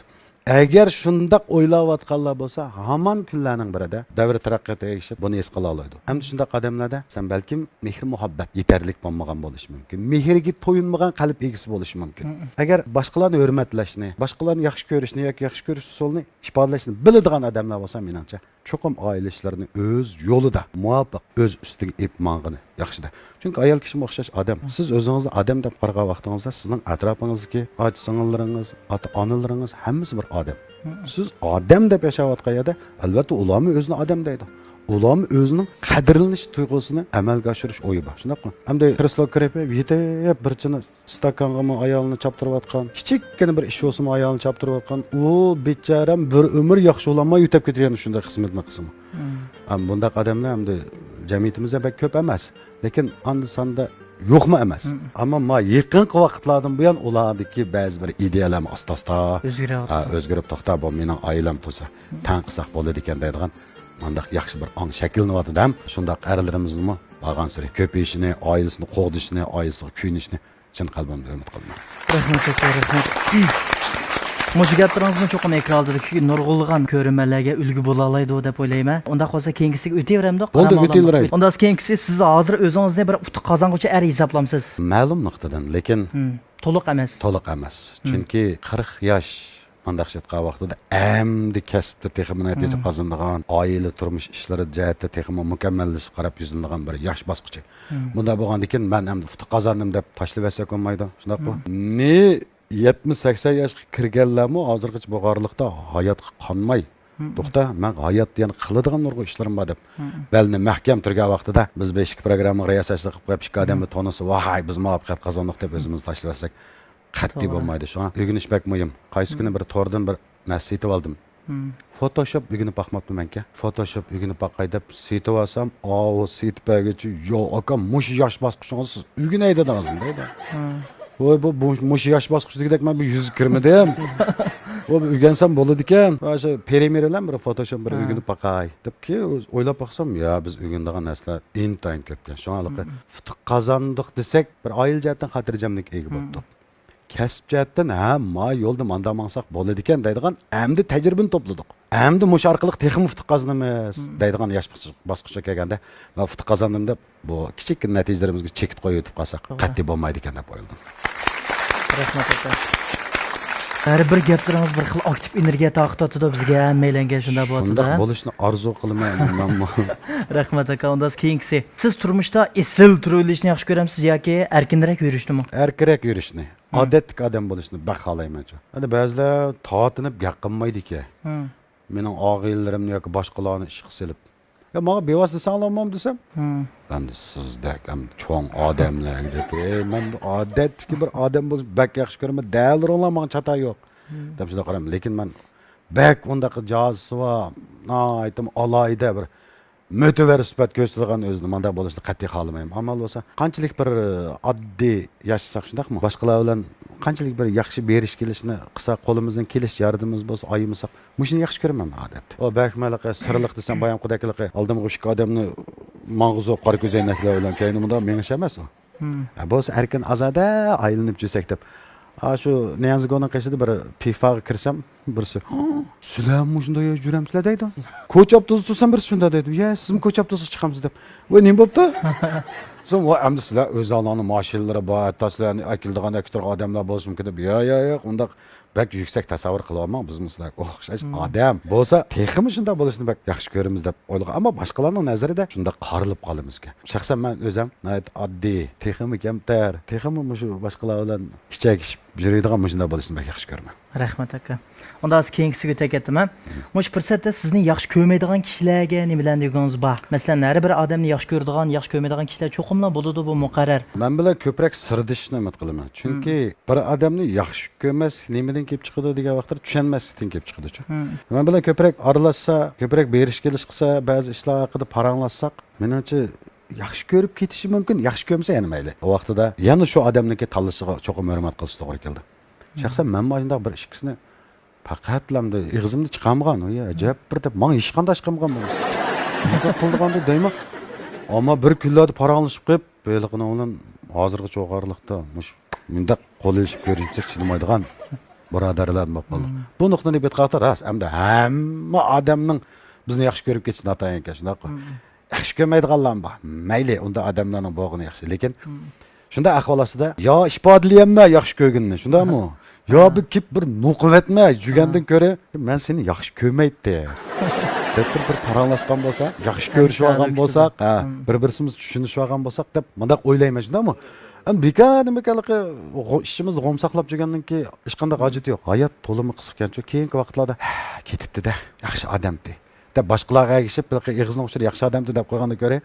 Agar shundaq o'ylayotganlar bo'lsa, hamon kunlarning birida davr taraqqiyotga erishib buni his qila oladi. Hamda shundaq odamlarda sen balkim mehr muhabbat yetarlik bo'lmagan bo'lishi mumkin. Mehrga to'yinmagan qalb egisi bo'lishi mumkin. Agar boshqalarni hurmatlashni, boshqalarni yaxshi ko'rishni yoki yaxshi ko'rish usulini ifodalashni biladigan odamlar bo'lsa, menimcha cho'qim oila ishlarini o'z yo'lida muvaffaq o'z ustiga epmangani yaxshida. Chunki ayol kishi o'xshash odam. Siz o'zingizni odam deb qaragan vaqtingizda sizning atrofingizdagi ota-onalaringiz, ota-onalaringiz hammasi bir odam. Siz odam deb yashayotgan yerda albatta ularni o'zini odam deydi. Ularni o'zining qadrlanish tuyg'usini amalga oshirish o'yi bor. Shundaqmi? Hamda Kristof Krepe yetib bir chini stakanga ayolni choptirayotgan, kichikkina bir ish bo'lsa ayolni choptirayotgan, u bechoram bir umr yaxshi o'lamay yutib ketgan shunday xizmatni qismi. Bundaq odamlar hamda jamiyatimizda pek ko'p emas, lekin andi sonda yo'qmi emas. Ammo men yaqinqi vaqtlardan buyon ulardagi ba'zi bir ideyalarni asta-asta o'zgarib to'xtab, bu mening oilam bo'lsa, tan qilsak bo'ladi ekan deydigan mandaq yaxshi bir ong shakllanyapti ham. Shundaq erlarimizning borgan sari ko'payishini, oilasini qo'g'dishini, oilasiga kuyinishni chin qalbimdan umid qilaman. Rahmat. Mush gaplaringizni cho'qim ekrandagi nurg'ulg'an ko'rmalarga ulgu bo'la oladi deb o'ylayman. Unda qolsa keyingisiga o'taveramda. Bo'ldi, o'taveraylik. Unda keyingisi siz hozir o'zingizni bir utuq qozonguchi er hisoblamsiz. Ma'lum nuqtadan, lekin to'liq emas. Chunki 40 yosh Mandaq şetqa vaqtida əmdi kasbda texmi natija qazanadigan, oila turmush ishlari jihatda texmi mukammallashib qarab yuzlanadigan bir yosh bosqichi. Bunda bo'lgandan keyin men endi futuq qazandim deb tashlab etsak olmaydi. Shundaqmi? Ne 70-80 yoshga kirganlarmi hozirgacha bu g'orliqda hayotga qonmay to'xta, men hayot degan qiladigan nurg'u ishlarim bor deb. Belni mahkam turgan vaqtida biz 5 programma riyosatchilik qilib qo'yib, ikki odamni tonisi, "Voy, biz muvaffaqiyat qozondik" deb o'zimizni tashlab etsak qat'iy bo'lmaydi. Shu o'rganish bak muhim. Qaysi kuni bir tordan bir narsa yetib oldim. Photoshop o'rganib boqmabman menga. Photoshop o'rganib boqay deb setib olsam, "O, setib bergachi, yo'q, aka, mush yosh bosqichingiz o'rganaydi deydi" deydi. Voy bu mush yosh bosqichdagidek men bu yuz kirmadim. O o'rgansam bo'ladi ekan. O'sha perimerlar bir Photoshop bir o'rganib boqay debki, o'ylab boqsam, ya biz o'rganadigan narsalar intayin ko'pkan. Shunaliqi futuq qozondik desak, bir oila jihatdan xotirjamlik ega bo'ldi. Kasb jihatdan hamma yo'lda manda mangsak bo'ladi ekan deydigan, endi tajribani to'pladik. Endi mush orqali texnik futuq qozonamiz deydigan yosh bosqichga kelganda, men futuq qozondim deb bu kichik natijalarimizga chekit qo'yib o'tib qolsak, qat'iy bo'lmaydi ekan deb o'yladim. Rahmat aka. Har bir gaplaringiz bir xil aktiv energiya taqdotida bizga hammalarga shunda bo'ladi. Shunday bo'lishni orzu qilaman men. Rahmat aka, unda keyingisi. Siz turmushda isil turilishni yaxshi ko'ramsiz yoki erkinroq yurishnimi? Erkinroq yurishni, odatlik odam bo'lishni baxalayman. Hadi ba'zilar tortinib gaqinmaydi ekan. Mening og'aylarimni yoki boshqalarni ish qilib. Ya menga bevosita sog'lomman desam, ben de sizdek ham cho'ng odamlar deb, men bu odatdagi bir odam bo'lib bak yaxshi ko'raman, dalrolar menga chata yo'q. Deb shunday qaraman, lekin men bak undaqa jozisi va aytam alayda bir motiver sifat ko'rsatgan o'zini menda bo'lishni qat'iy xohlamayman. Amal bo'lsa, qanchalik bir oddiy yashasak shundaqmi? Boshqalar bilan qanchalik bir yaxshi berish kelishni qilsa, qo'limizdan kelish yordamimiz bo'lsa, ayimisak, mushuni yaxshi ko'raman odat. O bakmaliqi, sirliq desam, bayon qudakliqi, oldimga o'sha odamni mang'uzo qora ko'zoynaklar bilan kaynimda menga emas u. Bo'lsa erkin azada aylanib yursak deb. Şu Niyazgo'nun qishida bir pifaga kirsam, birisi, "Sizlar shunday yuramsizlar" deydi. "Ko'chab tursam bir shunday" deydi. "Ya, siz mi ko'chab tursiz chiqamsiz" deb. "Voy, nima bo'pti?" So'ng "Voy, endi sizlar o'zlaringning mashinalari bor, hatto sizlarni akildigan aktor odamlar bo'lishi mumkin" deb. "Yo'q, unda bak yuksak tasavvur qilyapman, biz sizlar o'xshash odam bo'lsa, texmi shunday bo'lishini bak yaxshi ko'ramiz" deb o'ylagan. Ammo boshqalarning nazarida shunda qarilib qolamizga. Shaxsan men o'zim oddiy, texmi kamtar, texmi shu boshqalar bilan kichikishib yuradigan shunday bo'lishini bak yaxshi ko'raman. Rahmat aka. Unda az keyingisiga o'tib ketaman. Mush fursatda sizni yaxshi ko'rmaydigan kishilarga nimalar deganingiz bor? Masalan, har bir odamni yaxshi ko'radigan, yaxshi ko'rmaydigan kishilar cho'qimlar bo'ladi, bu muqarrar. Men bilan ko'proq sirdishni umid qilaman. Chunki bir odamni yaxshi ko'rmas, nimadan kelib chiqadi degan vaqtda tushunmaslikdan kelib chiqadi-ku. Men bilan ko'proq aralashsa, ko'proq berish kelish qilsa, ba'zi ishlar haqida paranglashsak, menimcha yaxshi ko'rib ketishi mumkin, yaxshi ko'rmasa yana mayli. O vaqtida yana shu odamniki tanlashiga cho'qim hurmat qilish to'g'ri keldi. Shaxsan men mana bir ishkisini faqatlamda ig'zimni chiqarmagan, o ajab bir deb men hech qanday chiqarmagan bo'lsa. Nima qildiganda deyman. Ammo bir kunlarda paranglashib qo'yib, beliqini bilan hozirgi cho'g'arliqda mush mundaq qo'lilishib ko'rinsak chidmaydigan birodarlar bo'lib qoldi. Bu nuqtani betqata ras, hamda hamma odamning bizni yaxshi ko'rib ketishini atagan ekan, shunday. Yaxshi ko'rmaydiganlar bor. Mayli, unda odamlarning bo'g'ini yaxshi, lekin shunda ahvol ostida yo ifodalayapma yaxshi ko'rganini, shundaymi? Yo bir kip bir nuqvatma jugandan ko'ra, men seni yaxshi ko'rmaydi. Deb bir paranglashgan bo'lsa, yaxshi ko'rishib olgan bo'lsak, bir-birimiz tushunishib olgan bo'lsak deb mendaq o'ylayman, shundaymi? Am nima ishimizni g'om saqlab жүрgandan keyin hech qanday hojat yo'q. Hayot to'limi qisqancha keyingi vaqtlarda ketibdi-da, yaxshi odamdi. Deb boshqalarga ergishib, ig'izning uchiga yaxshi odamdi deb qo'ygandan ko'ra,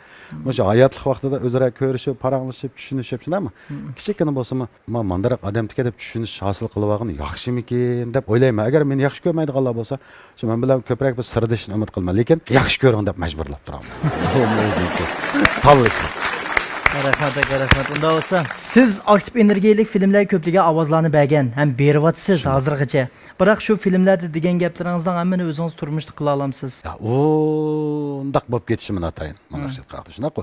o'sha hayotlik vaqtida o'zaro ko'rishib, paranglashib, tushunishib, shundaymi? Kichikgina bo'lsa-mu, men mandaq odamga deb tushunish hosil qilib olgan yaxshimikin deb o'ylayman. Agar meni yaxshi ko'rmaydiganlar bo'lsa, shu men bilan ko'proq bir sirdishni umid qilman, lekin yaxshi ko'ring deb majburlab turaman. Bu o'ziniki. Tanlash. Rahmat aka, rahmat. Unda bo'lsa, siz aktiv energiyalik filmlar ko'pligiga ovozlarni bergan, ham beryapsiz hozirgacha. Biroq shu filmlarda degan gaplaringizdan hammani o'zingiz turmushda qila olamsiz. Ya, undaq bo'lib ketishimni atayin. Mana shu qaqdi, shunday-ku.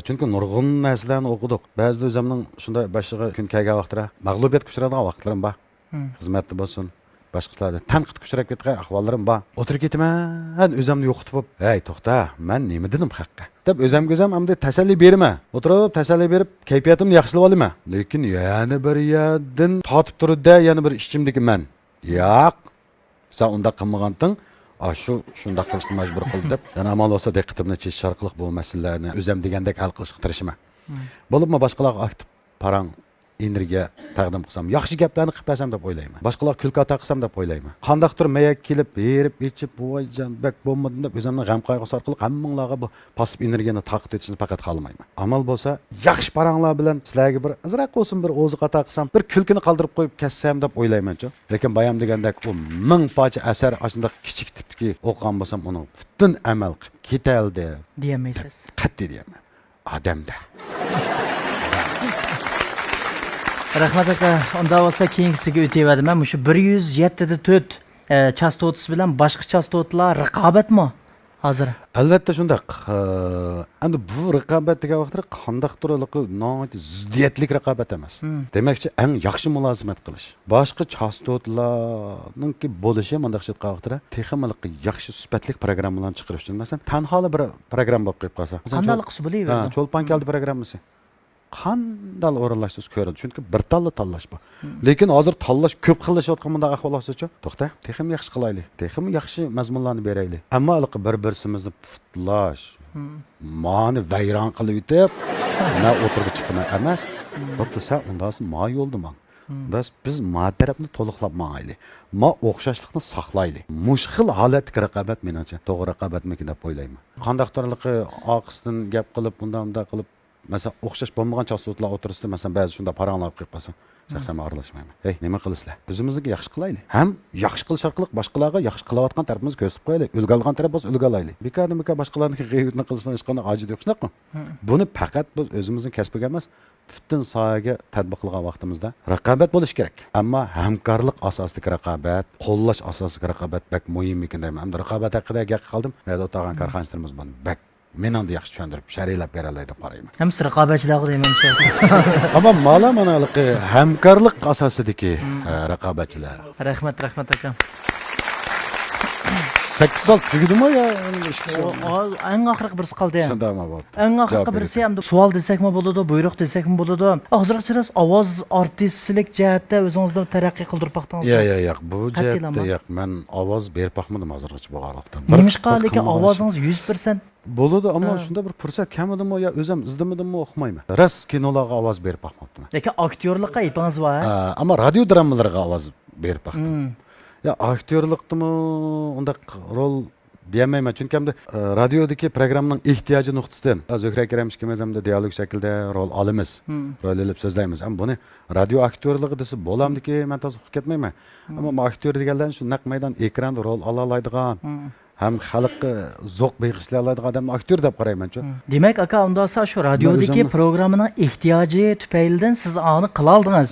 Chunki nurg'un narsalarni o'qidik. Ba'zida o'zimning shunday boshiga kun kelgan vaqtda mag'lubiyat uchraydigan vaqtlarim bor. Xizmatda bo'lsin, boshqalarda tanqid uchrab ketgan ahvollarim bor. O'tirib ketaman, o'zimni yo'qotib, "Hey, to'xta, men nima dedim haqqa?" deb o'zimga hamda tasalli berma. O'tirib tasalli berib, kayfiyatimni yaxshilab olaman. Lekin yana bir yerdan tortib turdi-da, yana bir ishchimdagi men. Yo'q, Sen unda qilmagandan shundoq qilishga majbur qildi deb yana amal olsa diqqatimni chekish orqali bu masalalarni o'zim degandek hal qilishga tirishaman. Bo'libmi boshqalarga aktiv parang energiya taqdim qilsam, yaxshi gaplarni qilib bersam deb o'ylayman. Boshqalar kulki ata qilsam deb o'ylayman. Qandaqdir mayak kelib, berib, ichib, voyjon bak bo'lmadi deb o'zimning g'am qayg'usi orqali hammanglarga bu pasib energiyani taqdim etishni faqat xohlamayman. Amal bo'lsa, yaxshi paranglar bilan sizlarga bir azroq olsin bir o'ziq ata qilsam, bir kulkini qoldirib qo'yib kessam deb o'ylayman-chi. Lekin bayam degandek u ming parcha asar ashunday kichik tipdagi o'qigan bo'lsam, uni butun amal qilib ketaldi deyamaysiz. Qat'iy deyman. Odamda. Rahmat aka, unda bo'lsa keyingisiga o'tayverdim. Men shu 107.4 chastotasi bilan boshqa chastotlar raqobatmi hozir? Albatta shundaq. Endi bu raqobat degan vaqtda qandaqdir ziddiyatlik raqobat emas. Demakchi, eng yaxshi mulozimat qilish. Boshqa chastotlarningki bo'lishi mendaqcha vaqtda texnik yaxshi sifatli programmalarni chiqarish uchun masalan, tanholi bir program bo'lib qo'yib qolsa. Qanday qilsa bo'laveradi? Cho'lpan keldi programmasi. Qanday o'rinlashsiz ko'radi. Chunki bir tanlash bu. Lekin hozir tanlash ko'p xillashayotgan bunda ahvol bo'lsa-chi, to'xta, texim yaxshi qilaylik. Texim yaxshi mazmunlarni beraylik. Ammo bir-birimizni futlash, mani vayron qilib yutib, na o'tirib chiqmay emas. To'xtasa, undan ma yo'ldi men. Biz ma tarafni to'liqlab mangaylik. Ma o'xshashlikni saqlaylik. Mushkil holatga raqobat menimcha to'g'ri raqobatmi deb o'ylayman. Qandaqdirligi oqisdan gap qilib, bundan qilib mesela o'xshash bo'lmagan chastotlar o'tirisida masalan ba'zi shunda paranglar qo'yib qolsa, shaxsan aralashmayman. Hey, nima qilasizlar? O'zimizni yaxshi qilaylik. Ham yaxshi qilish orqali boshqalarga yaxshi qilayotgan tarafimizni ko'rsatib qo'yaylik. Ulg'algan taraf biz ulg'alaylik. Bekadimika boshqalarniki g'iybatni qilishdan hech qanday hojat yo'q, shunaqmi? Buni faqat biz o'zimizning kasbiga emas, butun sohaga tatbiq qilgan vaqtimizda raqobat bo'lish kerak. Ammo hamkorlik asosidagi raqobat, qo'llash asosidagi raqobat bak muhim ekan deyman. Hamda raqobat haqida gap qildim. Hayda o'tgan korxonachilarimiz buni bak meningni yaxshi tushuntirib, sharhlab beralaydi deb qarayman. Ham raqobatchilar deymanchi. Ammo mana hamkorlik asosidagi raqobatchilar. Rahmat aka. 8 yil tugdimi yo? Eng oxirgi birisi qoldi. Shundaymi bo'ldi. Eng oxirgi birisi ham savol desakmi bo'ladi, buyruq desakmi bo'ladi. Hozircha ovoz artistlik jihatda o'zingizdan taraqqiy qildirmoqdasiz. Yo'q, bu jihatda yo'q. Men ovoz bermoqmidim hozircha bu holatda. Nimishqa lekin ovozingiz 100% bo'ladi, ammo shunda bir fursat kamidimi yo o'zim izdimidimmi o'qimayman. Ras kinolarga ovoz berib boqmoqdim. Lekin aktyorlikqa aytingiz bor. Ammo radio dramalarga ovoz berib boqdim. Ya aktyorlikdimi unda rol diyemeymen. Çünkü hem de radyodaki programның ihtiyacı nuqtasidan Zöhre Kerem'miş ikimiz hem de diyalog şekilde rol alımız. Rol alıp sözleymiz. Ama bunu radyo aktörlüğü dese bolamdı ki ben tasavvuf ketmeymen. Ama aktör deganlar şu naq meydan ekranda rol alalaydigan hem xalqqa zo'q beyg'ishlay oladigan odamni aktyor deb qarayman-chu. Demak, aka, unda shu radiodagi programmaning ehtiyoji tufaylidan siz uni qila oldingiz.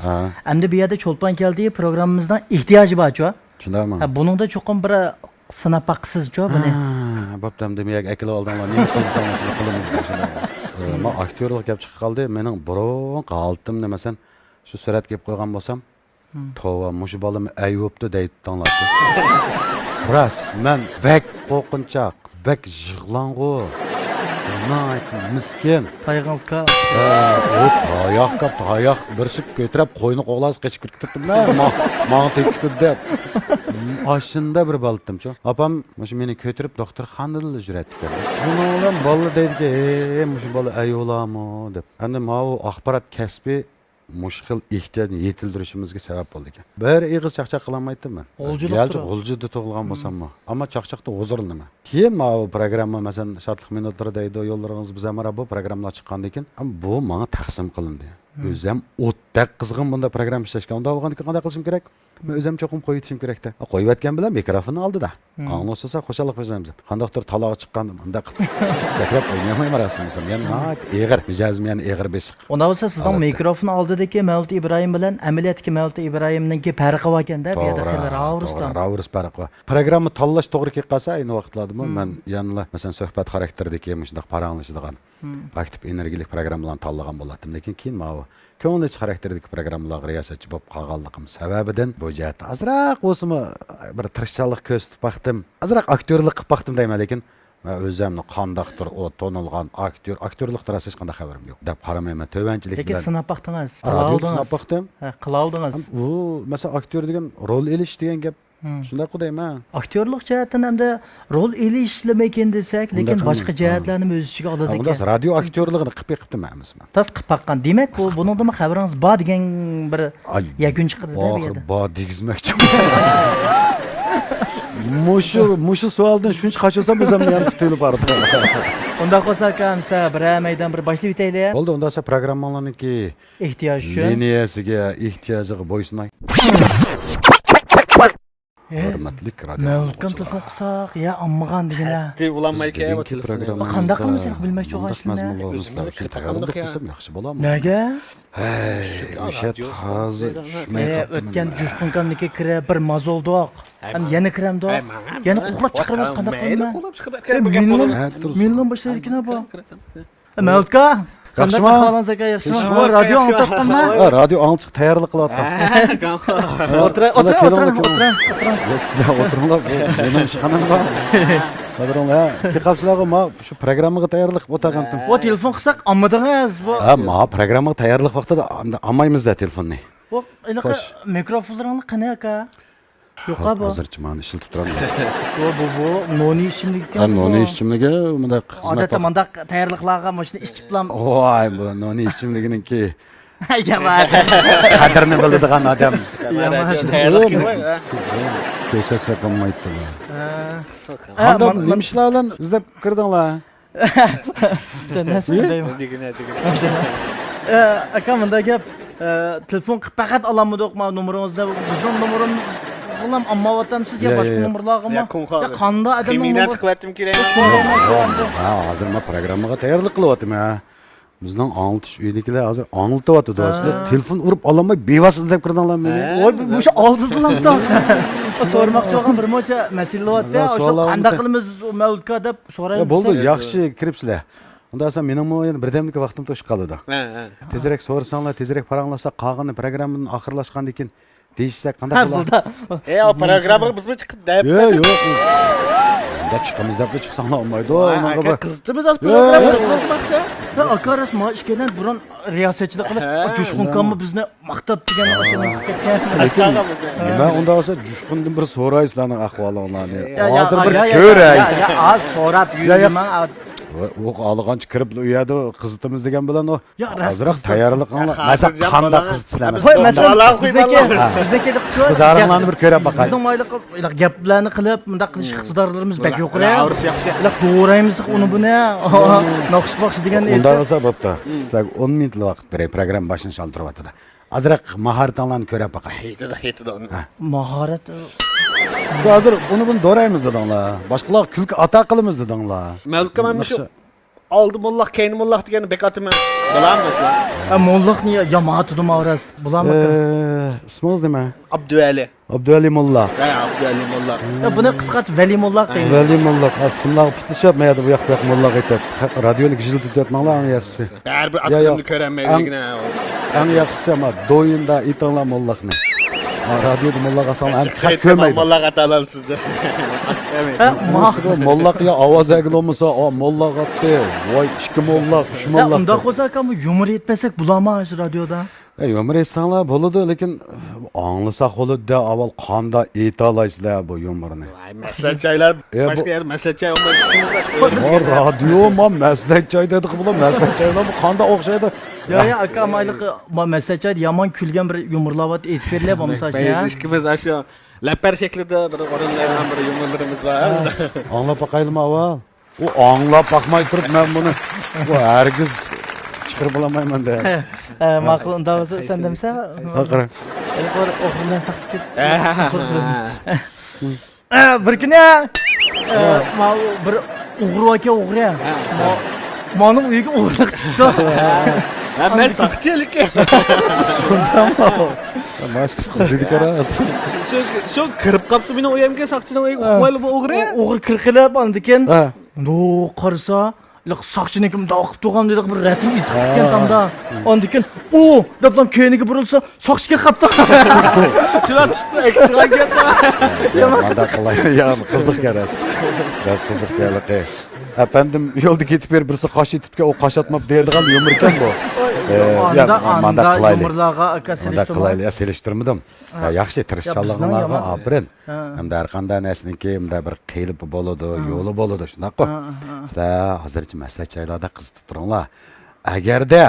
Endi bu yerda Cho'lpon keldi programmamizdan ehtiyoji bor-chu. Shundaymi? Buningda cho'qim bir sinab baqsiz-chu buni. Bo'ptam demak, akila oldinlar, nima qilsam shuni qilamiz deb. Men aktyorlik gap chiqib qoldi. Mening burun qaltimni masalan shu surat kelib qo'ygan bo'lsam, tova mush bolam Ayubni deydi tanlashdi. Ras, men bek qo'rqinchoq, bek yig'lang'u. Miskin. Qayg'ingizga. Tayoq bir shik ko'tarib qo'yni qo'g'lasi qechib ketibdi-da. Menga tekibdi deb. Ashunda bir baltimchu. Opam mush meni ko'tarib doktorxonada yuradi. Buni bola deydi, mush bola ayolami deb. Endi mau axborot kasbi mushkil ehtiyojni yetildirishimizga sabab bo'ldi ekan. Bir ig'iz chaqchaq qilolmaydim men. G'uljida tug'ilgan bo'lsam-mi, ammo chaqchaqda huzur nima? Keyin mau programma masalan shartlik minutlar deydi, yo'llaringiz biz ham bu programmalar chiqqandan keyin, ammo bu menga taqsim qilindi. O'zim o'tdaq qizg'in bunda program ishlashga unda bo'lganda qanday qilishim kerak? Men o'zim cho'qim qo'yib yetishim kerak-da. Qo'yib aytgan bilan mikrofonni oldida. Anglashsa xo'shalik qilamiz. Qandaqdir taloq chiqqanda bunda sakrab o'ynayman rasmim. Men eg'ir, mijozim yana eg'ir besiq. Unda bo'lsa sizning mikrofon oldidagi Mavlud Ibrohim bilan amaliyotga Mavlud Ibrohimningki farqi bor ekanda, bu yerda xil Ravrusdan. Ravrus farqi bor. Programma tanlash to'g'ri kelib qolsa, ayni vaqtlardami men yana masalan suhbat xarakteridagi shunday paranglashadigan aktiv energiyalik programmalarni tanlagan bo'lardim. Lekin keyin mana ko'ngilchi xarakterdagi programmalarga riyosatchi bo'lib qolganligim sababidan bu jihatda azroq o'zimni bir tirishchilik ko'rsatib baxtim, azroq aktyorlik qilib baxtim deyman, lekin o'zimni qandaqdir o tonilgan aktyorlikda hech qanday xabarim yo'q deb qaramayman. Tovanchilik bilan. Lekin sinab baxdingiz, radio sinab baxdim. Qila oldingiz. U masalan aktyor degan rol elish degan gap Shunday qildaymi? Aktyorluq jihatdan hamda rol ishlamay desak, lekin Unda boshqa qilmang. jihatlarni o'z ichiga oladi Unda ekan. radio aktyorligini qilib beqibdimi men? Tas qilib baqqan. Demak, bu buningda xabaringiz bor degan bir yakun chiqdi bu Oxir yerda. bor degizmoqchi. Mushu savoldan shuncha qochsam o'zim ham tutulib bordi. Unda qolsak ham bir maydan bir boshlab o'taylik. Bo'ldi, unda esa programmalarniki Ehtiyoj uchun. liniyasiga ehtiyojiga bo'ysunay. Hurmatli radio. Mavluddan telefon qilsak, ya ammag'an degina. Deb ulanmay kelib Qanday qilmasak bilmoqchi o'g'ashni. O'zimizni qilib taqamdiq ya. yaxshi bo'ladimi? Nega? O'sha hozir tushmay O'tgan Jushqunkamniki kirib bir mazoldoq. Yana kiramdoq. Yana uxlab chiqaramiz qanday qilma? Uxlab chiqarib Million boshlaydigan bu. Mavludka, qanday Yaxshimi? ahvolingiz aka, yaxshimi? Bu radio anglitibmi? radio angliq tayyorlik qilyapti. O'tiring. O'tiringlar, mening ishxonam bor. Qadronglar, kelqapsizlarmi? Men shu programmaga tayyorlik qilib o'tirgandim. Bu telefon qilsak ammadingiz bu. Ha, men programmaga tayyorlik vaqtida olmaymizda telefonni. Bu anaqa mikrofonlaringni qanday aka? Yo'q bu. Hozircha men ishlatib turaman. Bu noni ishimlik ekan. Ha, noni ishchimligi bunday Odatda xizmat. manda tayyorliqlarga mashina ichib bilan. Voy, bu noni ishchimliginiki Yaman. qadrini biladigan odam. tayyorlik qilib. Ko'rsatsa qolmaydi. Qanday nima ishlar bilan izlab kirdinglar? Sen nasıl deyman? Aka manda gap telefon qilib faqat olamidik ma nomeringizda bizning nomerimiz Oğlum amma vatamsiz ya başka numaralarga mı? Ya qanday adamning Ximina tiqvatim kerak. Ha, hozir men programmaga tayyorlik qilyaptim ha. Bizning anglitish uydagilar hozir anglityapti do'stlar. Telefon urib ololmay bevas izlab kirdinglar meni. Oy bu shu oldidan so'ramoqchi bo'lgan bir mocha masalalar ya, o'sha qanday qilamiz Mavludka deb so'raymiz. Bo'ldi, yaxshi kiribsizlar. Unda esa mening yana birdamlikka vaqtim to'shib qoldi. Tezroq so'rasanglar, tezroq paranglasa, qolgan programmaning oxirlashgandan keyin deyishsak qanday bo'ladi? O programmaga bizmi chiqib deb. Yo'q. Unda chiqamiz deb chiqsanglar olmaydi. Unaqa bir qizdimiz az program qizdimiz. Aka rasma ishkelan burun riyosatchilik qilib, Jushqunkamni bizni maqtab degan Asqag'amiz. Men unda olsa Jushqundan bir so'raysizlarning ahvolinglarni. Hozir bir ko'ray. Az so'rab yuraman. O alğanç kirib u yerda qizitimiz degan bilan o Ya, hozirroq tayyorlik qilinglar. Masa qanday qizitisizlar? Voy masalan bizniki Iqtidoringlarni bir ko'rib boqay. bizning mayliq gaplarni qilib, bunda qilish iqtidorlarimiz bak yo'q. Avris yaxshi. To'g'raymiz uni buni. Naqsh degan Unda olsa bo'pti. Sizlarga 10 minutlik vaqt beray, program boshini chaltiryapti. Azroq mahoratinglarni ko'rib boqay. Yetdi. Mahorat Hozir uni buni do'raymiz dedinglar. Boshqalar kulki ata qilamiz dedinglar. Mavludka men shu oldi mullah, keyin mullah degan bekatimi bilamsiz? mollaqni jamoatida mavras bularmi? İsmingiz nima? Abduali. Abduali Mulla. Abduali mullah. Buni qisqart Vali mollaq deymiz. Vali Mulla. Asımlar putlashab, mayda bu yoq Mulla aytib. Radioni gijiltib aytmanglar eng yaxshisi. Har bir atqimni ko'ranmaydigina. Eng yaxshisi ama do'yinda aytinglar Mullaqni. Radioda Mullaqa salgan ko'rmaydi. Mullah atalam sizni. Mullaq ya ovoz agil olmasa, Mullaq atdi. Voy, ikki Mullaq, uch Mullaq. Unda qo'sak ham yumor yetmasak bularmi shu radioda? Yumor etsanglar bo'ladi, lekin anglasak bo'ladi, avval qanda aytalaysizlar bu yumorni. Maslakçaylar, başka yer maslakçay olmaz. Radio ma maslakçay dedik bular, maslakçaylar bu qanda o'xshaydi. Ya aka mayliq maslakçay yomon kulgan bir yumorlavat aytib beringlar bo'lmasa Biz ikkimiz shu lapar shaklida bir o'rinlardan bir yumorlarimiz bor. Anglab boqaylikmi avval? U anglab boqmay turib men buni bu hargiz chiqarib olamayman de. Ma'qul, unda bo'lsa sen demsa. Haqira. O'g'ridan saqchib bir kuni bir o'g'ri aka o'g'ri. Mening uyiga o'g'irlik tushdi. Men saqchilik. Başqasi qizidi qaras. Shu kirib qopti meni o'yamga saqchining uyiga qo'yilib bu o'g'ri. O'g'ri kirqilib andikin. No qarsa saqchini kim daqib turgan dedi bir rasm iz chiqqan tamda. Andikin o debdan keyiniga burilsa saqchiga qapti. Shular tushdi ekstra ketdi. Manda qilay. Ya qiziq qaras. Biraz qiziq qiyalaqi. Efendim yolda ketib birisi qash etibga o qash atmab deydigan yumor ekan bu. manda qilaylik. yumurlarga aka Manda selektor. qilaylik, selishtirmadim. Yaxshi tirishchanliginglarga afirin. Hamda har qanday narsaniki hamda bir qiyilib bo'ladi, yo'li bo'ladi, shundaqmi? Sizlar hozircha maslahatchilarda qizitib turinglar. Agarda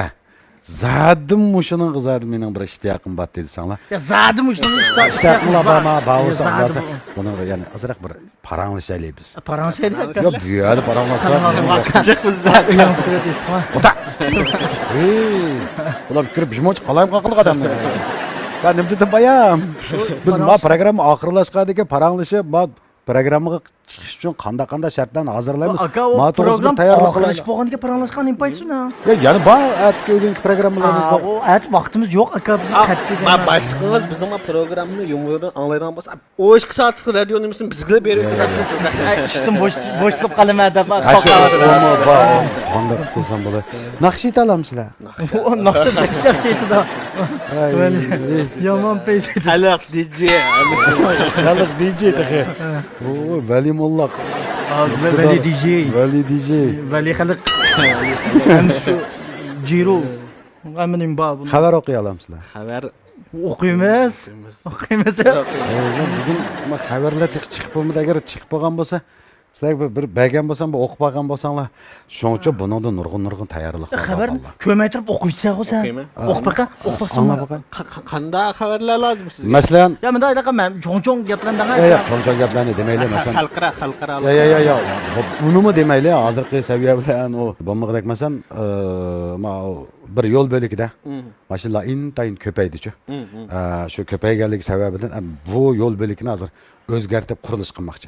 zadim mushuning qizadi mening bir ishtiyaqim bor desanglar. Ya zadim shuni İstaqlar bana bağırsa olmasa bunu yani azraq bir paranglashaylik biz. Paranglashaylik aka. Yok bu yerda paranglasa. Vaqtchiq biz zaten. Ota. Ular kirib jimoch qalayim qaqilq odamlar. Ben nima dedim bayam? Biz ma programma oxirlashqadiki paranglashib, ma programmaga chiqish uchun qanday shartlarni hozirlaymiz. Aka o program tayyorlab bo'lganiga paranglashgan impaytsuna. Ya yani ba atki o'yinki programmalarımızda. O at vaqtimiz yo'q aka biz qattiq. Ma başqanız bizim programını yumruğunu anlayran bolsa, o 2 saatlik radio nimasini bizga berib turasiz. İştim boşluq qalaman deb Qanday qilsam bo'ladi? Naqshit olamsizlar. O naqshid ketdi. Yomon peysi. Xalq DJ. Xalq DJ taxi. O Valimulloh. Vali DJ. Vali DJ. Vali xalq. Jiro. Aminim bor buni. Xabar o'qiy olamsizlar. Xabar O'qiymiz. O'qiymiz. Bugun xabarlar chiqib bo'lmadi, agar chiqib bo'lgan bo'lsa, sizlar bir bergan bo'lsam, bu o'qib olgan bo'lsanglar, shuning uchun buningda nurg'un tayyorlik bor. Xabar ko'maytirib o'qiysan o'san. O'qibaqa, o'qibasan. qanday xabarlar lozim sizga? Masalan, Ya menda aytaqa men cho'ng gaplardan yo'q, cho'ng gaplarni demayli, masalan. Xalqaro. Yo'q. Unimi demayli, hozirgi saviya bilan u bo'lmag'idek masalan, bir yo'l bo'ligida mashinalar intayin ko'paydi-ku. Shu ko'payganligi sababidan bu yo'l bo'ligini hozir o'zgartirib qurilish qilmoqchi.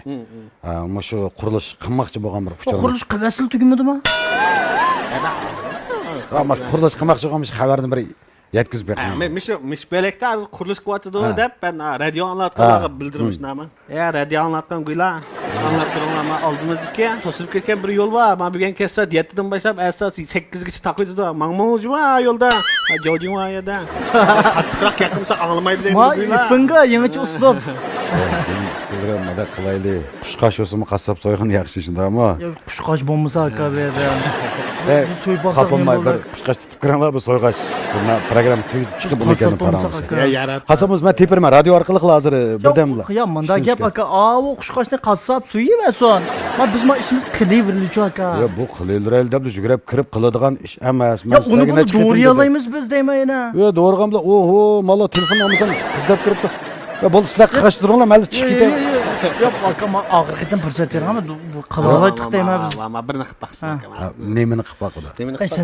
Shu qurilish qilmoqchi bo'lgan bir uchur. Qurilish qilmasin tugamadimi? Ama qurilish qilmoqchi bo'lgan xabarni bir yetkazib beraman. Men mish belekda qurilish qilyapti deb ben radio anlatganlarga bildirmoqchiman. Ya radio anlatgan guylar anlatganlar oldimizdagi to'silib ketgan bir yo'l bor. Men bugun kessa 7 dan boshlab asas 8 gacha taqiydi. Mangmojma yo'lda. Jojingwa yerda. Qattiqroq yaqinsa anglamaydi degan guylar. Bunga yangicha uslub. Programmada qilayli. Qushqash o'simi qassob so'ygan yaxshi shundaymi? Yo'q, qushqash bo'lmasa aka bu yerda. Qapılmay bir qushqash tutib kiringlar bu so'ygash. Buni program chiqib buni ekan paramız. Ya yarat. Qasamiz men tepirman radio orqali hozir birdamla. Ya menda gap aka, o qushqashni qassob so'yimasin. Biz ishimiz qilaverilichu aka. Ya bu qilaverayli deb yugurib kirib qiladigan ish emas. Men uni doğruyalaymiz biz deymayna. Yo doğrugamla oho malla telefon olmasa izlab kiribdi. Ya bu sizlar qaqash turinglar, men chiqib ketay. Yo'q aka, men og'riqdan fursat beraman. Bu qalalaydiq deyman biz. Men birini qilib baqsin aka. Nemini qilib baqdi?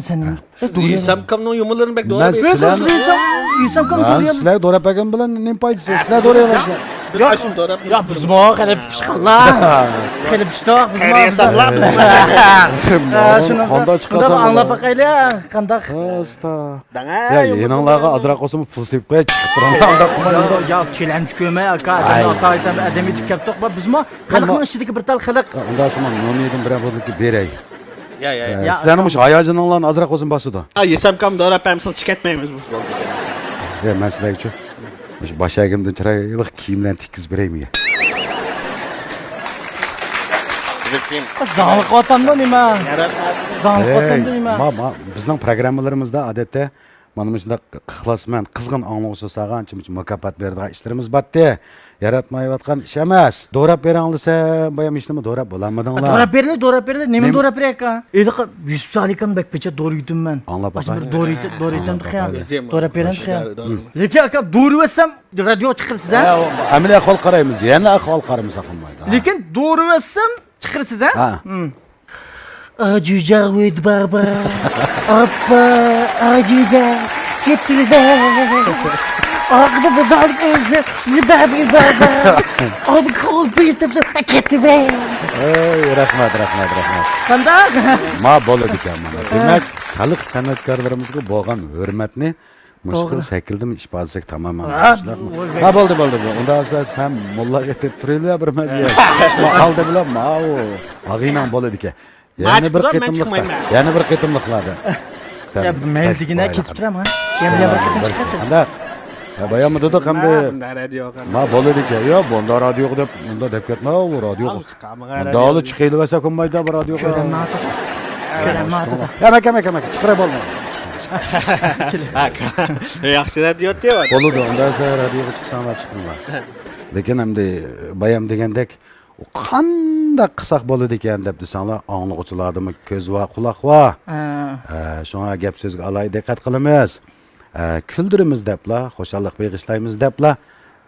Sen Yesam kamning yumurlarini bek doğru. Men sizlar doğrab bergan bilan nem foydasi? Sizlar doğrayalasizlar. Biz aşım doğru. Ya biz mo qilib pishqanlar. Qilib pishtoq biz mo. Qariyasanlar biz. Shuni qanday chiqasan? Anglab baqaylar, qanday. Usta. Ya yenanglarga azroq olsam pul sepib qo'y chiqib turaman. Ya challenge ko'may aka, ata aytam adamiy deb keldik. Biz mo xalqning ishidagi bir tal xalq. Undan so'ng nomedim bilan bo'lib beray. Ya. Sizlarning shu hayajoninglarni azroq olsam bosidi. Ha yesam kam doğru hepimiz şikayetmeyimiz bu oldu. Ya men sizlarga chu boshagimdan chiroyli kiyimlarni tikkizib beraymi? Zanglik otamda nima? Zanglik otamda nima? Bizning programmalarimizda odatda mana shunday ixlosman, qizg'in anglovchi saqanchi mukofot beradigan ishlarimiz bor-da. Yaratmayotgan ish emas. Do'rab beranglar, bayam ishlami do'rab bo'lamadinglar. Do'rab berdi. Nima do'rab beraka? Endi Yusuf Alikan bekpecha doğru yutunman. Anlab baqay. Doğru yutum xiyam. Do'rab beram xiyam. Lekin aka doğru etsam radio chiqirsiz ha? Amaliy ahvol qaraymiz. Yana ahvol qaraymiz aqilmaydi. Lekin doğru etsam chiqirsiz ha? Ha. Ajuja with Barbara. Appa ajuja ketdi. Ağda bu dağlık özü, libabi Barbara. Abi kol büyütüp ketdi be. Rahmat. Qanday? Ma bo'ladi ekan mana. Demak, xalq san'atkorlarimizga bo'lgan hurmatni mushkil shaklda ifodasak tamomman. Ha bo'ldi. Unda sen mulla etib turaylar bir mazgiya. Aldi bilan ma o ag'inam bo'ladi ekan. Yana bir qitimliqlarda. Ya mendigina ketib turaman. Yana bir qitimliqda. Bayamı dedik hem de radio ma bo'ladi ekan. Yo, bunda radio deb, bunda deb ketma, u radio. Bunda olib chiqayli bo'lsa ko'nmaydi bu radio. Ko'raman. Ya maka chiqira bo'lmaydi. Yaxshi radio deyapti. Bo'ladi, unda siz radioga chiqsanglar chiqinglar. Lekin endi bayam degandek u qanday qilsak bo'ladi ekan deb desanglar, anglag'uchilardimi ko'z va quloq va. Shunga gap so'zga alay diqqat qilamiz. Kuldirimiz debla, xo'shallik beg'ishlaymiz debla.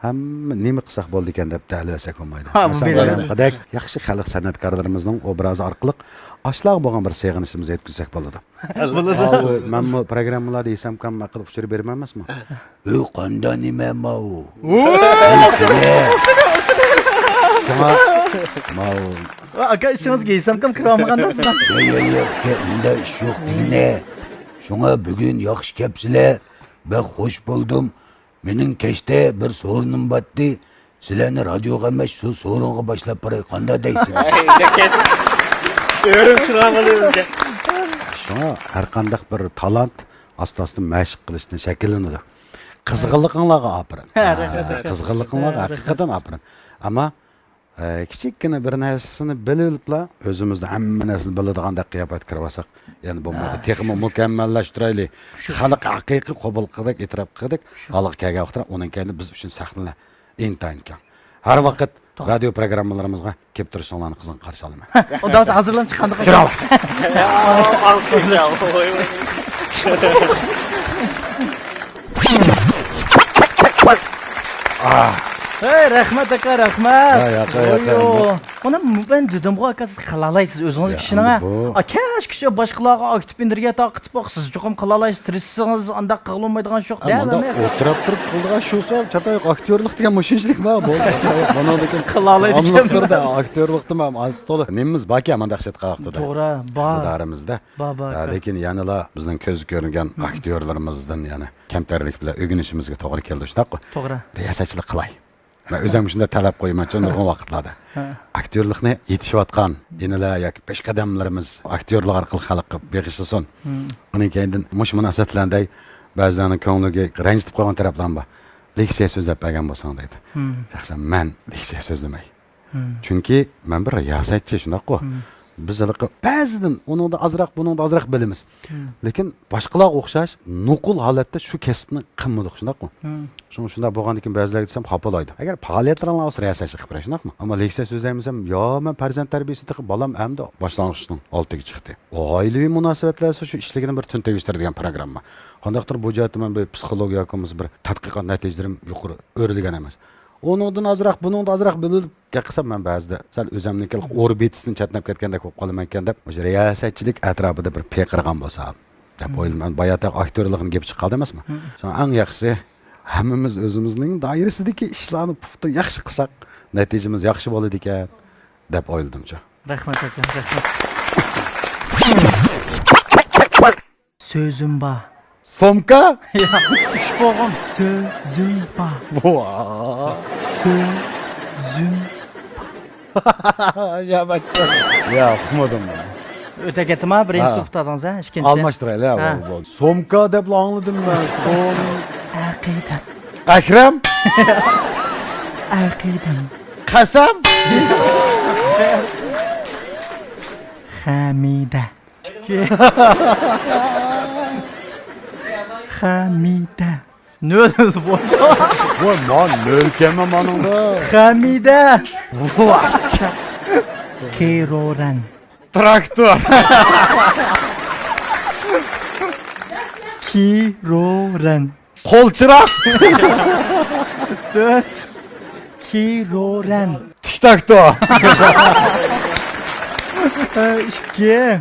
Hamma nima qilsak bo'ldi ekan deb ta'lasak bo'lmaydi. Masalan, yaxshi xalq san'atkorlarimizning obrazi orqali ashlar bo'lgan bir seg'inishimizni yetkazsak bo'ladi. Bo'ladi. Men bu programmalarda desam ham qilib uchir bermayapsizmi? Qanday nima bu? Shunga mal. Aka ishingizga yesam ham kirolmaganda sizdan. Yo'q, unda ish yo'q degine. Shunga bugun yaxshi kelibsizlar. Ben hoş buldum. Mening kechda bir so'rinim batdi. Sizlarni radioga emas, shu so'ringa boshlab boray. Qanday deysizlar? Öğren çıramalıyız. Shunga har qanday bir talant asta-asta mashq qilishdan shakllanadi. Qizg'inliqinglarga apirin. Qizg'inliqinglarga haqiqatan apirin. Ammo kichikkina bir narsani bilibla o'zimizda hamma narsani biladigandek qiyofatga kirib olsak, ya'ni bo'lmaydi. Texnik mukammallashtiraylik. Xalq haqiqiy qabul qildik, e'tirof qildik. Xalq kelgan vaqtda uning kayni biz uchun saqlanadi. Intayin kan. Har vaqt radio programmalarimizga kelib turishinglarni qizg'in qarshi olaman. Unda hazırlanib chiqqanda Chiroq. Hey, rahmat aka, rahmat. Yo'q. Mana men dedim bu aka siz qilalaysiz o'zingiz kishini. Aka, kishi boshqalarga aktiv indirga taqitib boqsiz. Chuqum qilalaysiz, tirishingiz anda qilolmaydigan sho'q. Amanda o'tirib turib qildigan shu so'z chatoq aktyorlik degan mushinchilik bor. Bo'ldi. Mana lekin qilalaydi. Amliqdirda aktyorlikda ham asli nemimiz baki amanda dahshat qilaqdi. To'g'ri, bor. Darimizda. Bor. Lekin yanala bizning ko'z ko'rgan aktyorlarimizdan yana kamtarlik bilan o'rganishimizga to'g'ri keldi, shunaqmi? To'g'ri. Riyosatchilik qilay. Men o'zim shunda talab qo'yaman, chunki vaqtlarda aktyorlikni yetishayotgan yenilar yoki peshqadamlarimiz aktyorlar orqali xalqqa beg'ishlasin. Uning keyindan mush munosabatlarday ba'zan ko'ngliga ranjitib qolgan taraflarim bor. Leksiya so'zlab bergan bo'lsang deydi. Shaxsan men leksiya so'zlamay. Chunki men bir riyosatchi shunaqmi? Biz ba'zidan uningda azroq, buningda azroq bilamiz. Lekin boshqalarga o'xshash nuqul holatda shu kasbni qilmadik, shundaqmi? Shunda bo'lgandan keyin ba'zilar desam xafalaydi. Agar faoliyatlaringlar olsa riyosatchilik qilib shundaqmi? Ammo leksiya so'zlaymizam, yo men farzand tarbiyasida bolam hamda boshlang'ichning oltiga chiqdi. Oilaviy munosabatlar shu ishligini bir tuntavishtiradigan programma. Qandaqdir bu jihatda men bir psixologiya yoqimiz bir tadqiqot natijalarim yuqori o'rlagan emas. Onundan azroq, buningdan azroq bilib qilsam men ba'zida sal o'zimnikil orbitisini chatnab ketganda ko'p qolaman ekan deb, o'sha riyosatchilik atrofida bir peqirgan bo'lsam deb o'ylayman. Bayata aktyorlikni gap chiqadi emasmi? So'ng eng yaxshisi hammamiz o'zimizning doirasidagi ishlarni puxta yaxshi qilsak, natijamiz yaxshi bo'ladi ekan deb o'yladim-cha. Rahmat aka, rahmat. So'zim bor. Somka? Ushbog'im, so'zim bor. So'zim. Ya bachcha. Ya, uqmadim. O'ta ketma, birinchi suhbatdingiz, ikkinchi. Almashtiraylik. Somka deb angladim men. Aqida. Akram? Aqidam. Qasam? Hamida. Hamida. Ne oldu bu? Voy, man nölkeme manında. Hamida. Keroran. Traktör. Kiroran. Kolçırak. 4 Kiroran. Tiktakto. 2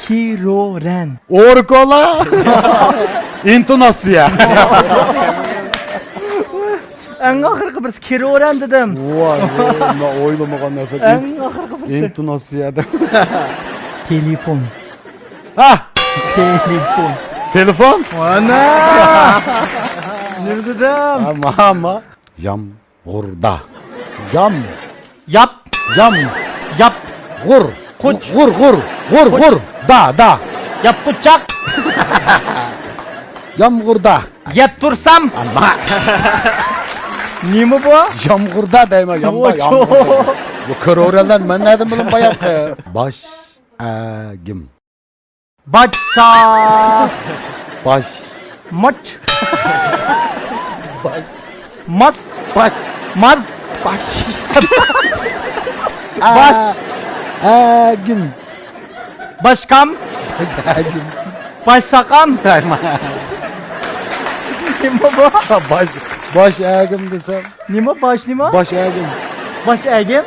Kiroran. Orkola. İntonasya. En ahırkı birisi Kiroran dedim. Vay, ben oylamagan narsa. En ahırkı birisi. İntonasya dedim. Telefon. Ha, Telefon. telefon? Ana! Ne dedim? Ama. Yamgurda. Yap. Yap. Gur. Kuç. Gur. Da. Yap bıçak. Yamgurda. Yap dursam. Ama. Ne mi bu? Yamgurda deyme. Yamgurda. Bu kororalar ben nereden bileyim bayağı. Baş. Agim. Başsa. Baş. Maç. Baş. Mas. Baş. Maz. Baş. Baş. Agın. Başkam. Agın. Başsakam. Nima bu? Baş agım desem. Nima baş nima? Baş agım. Baş egim.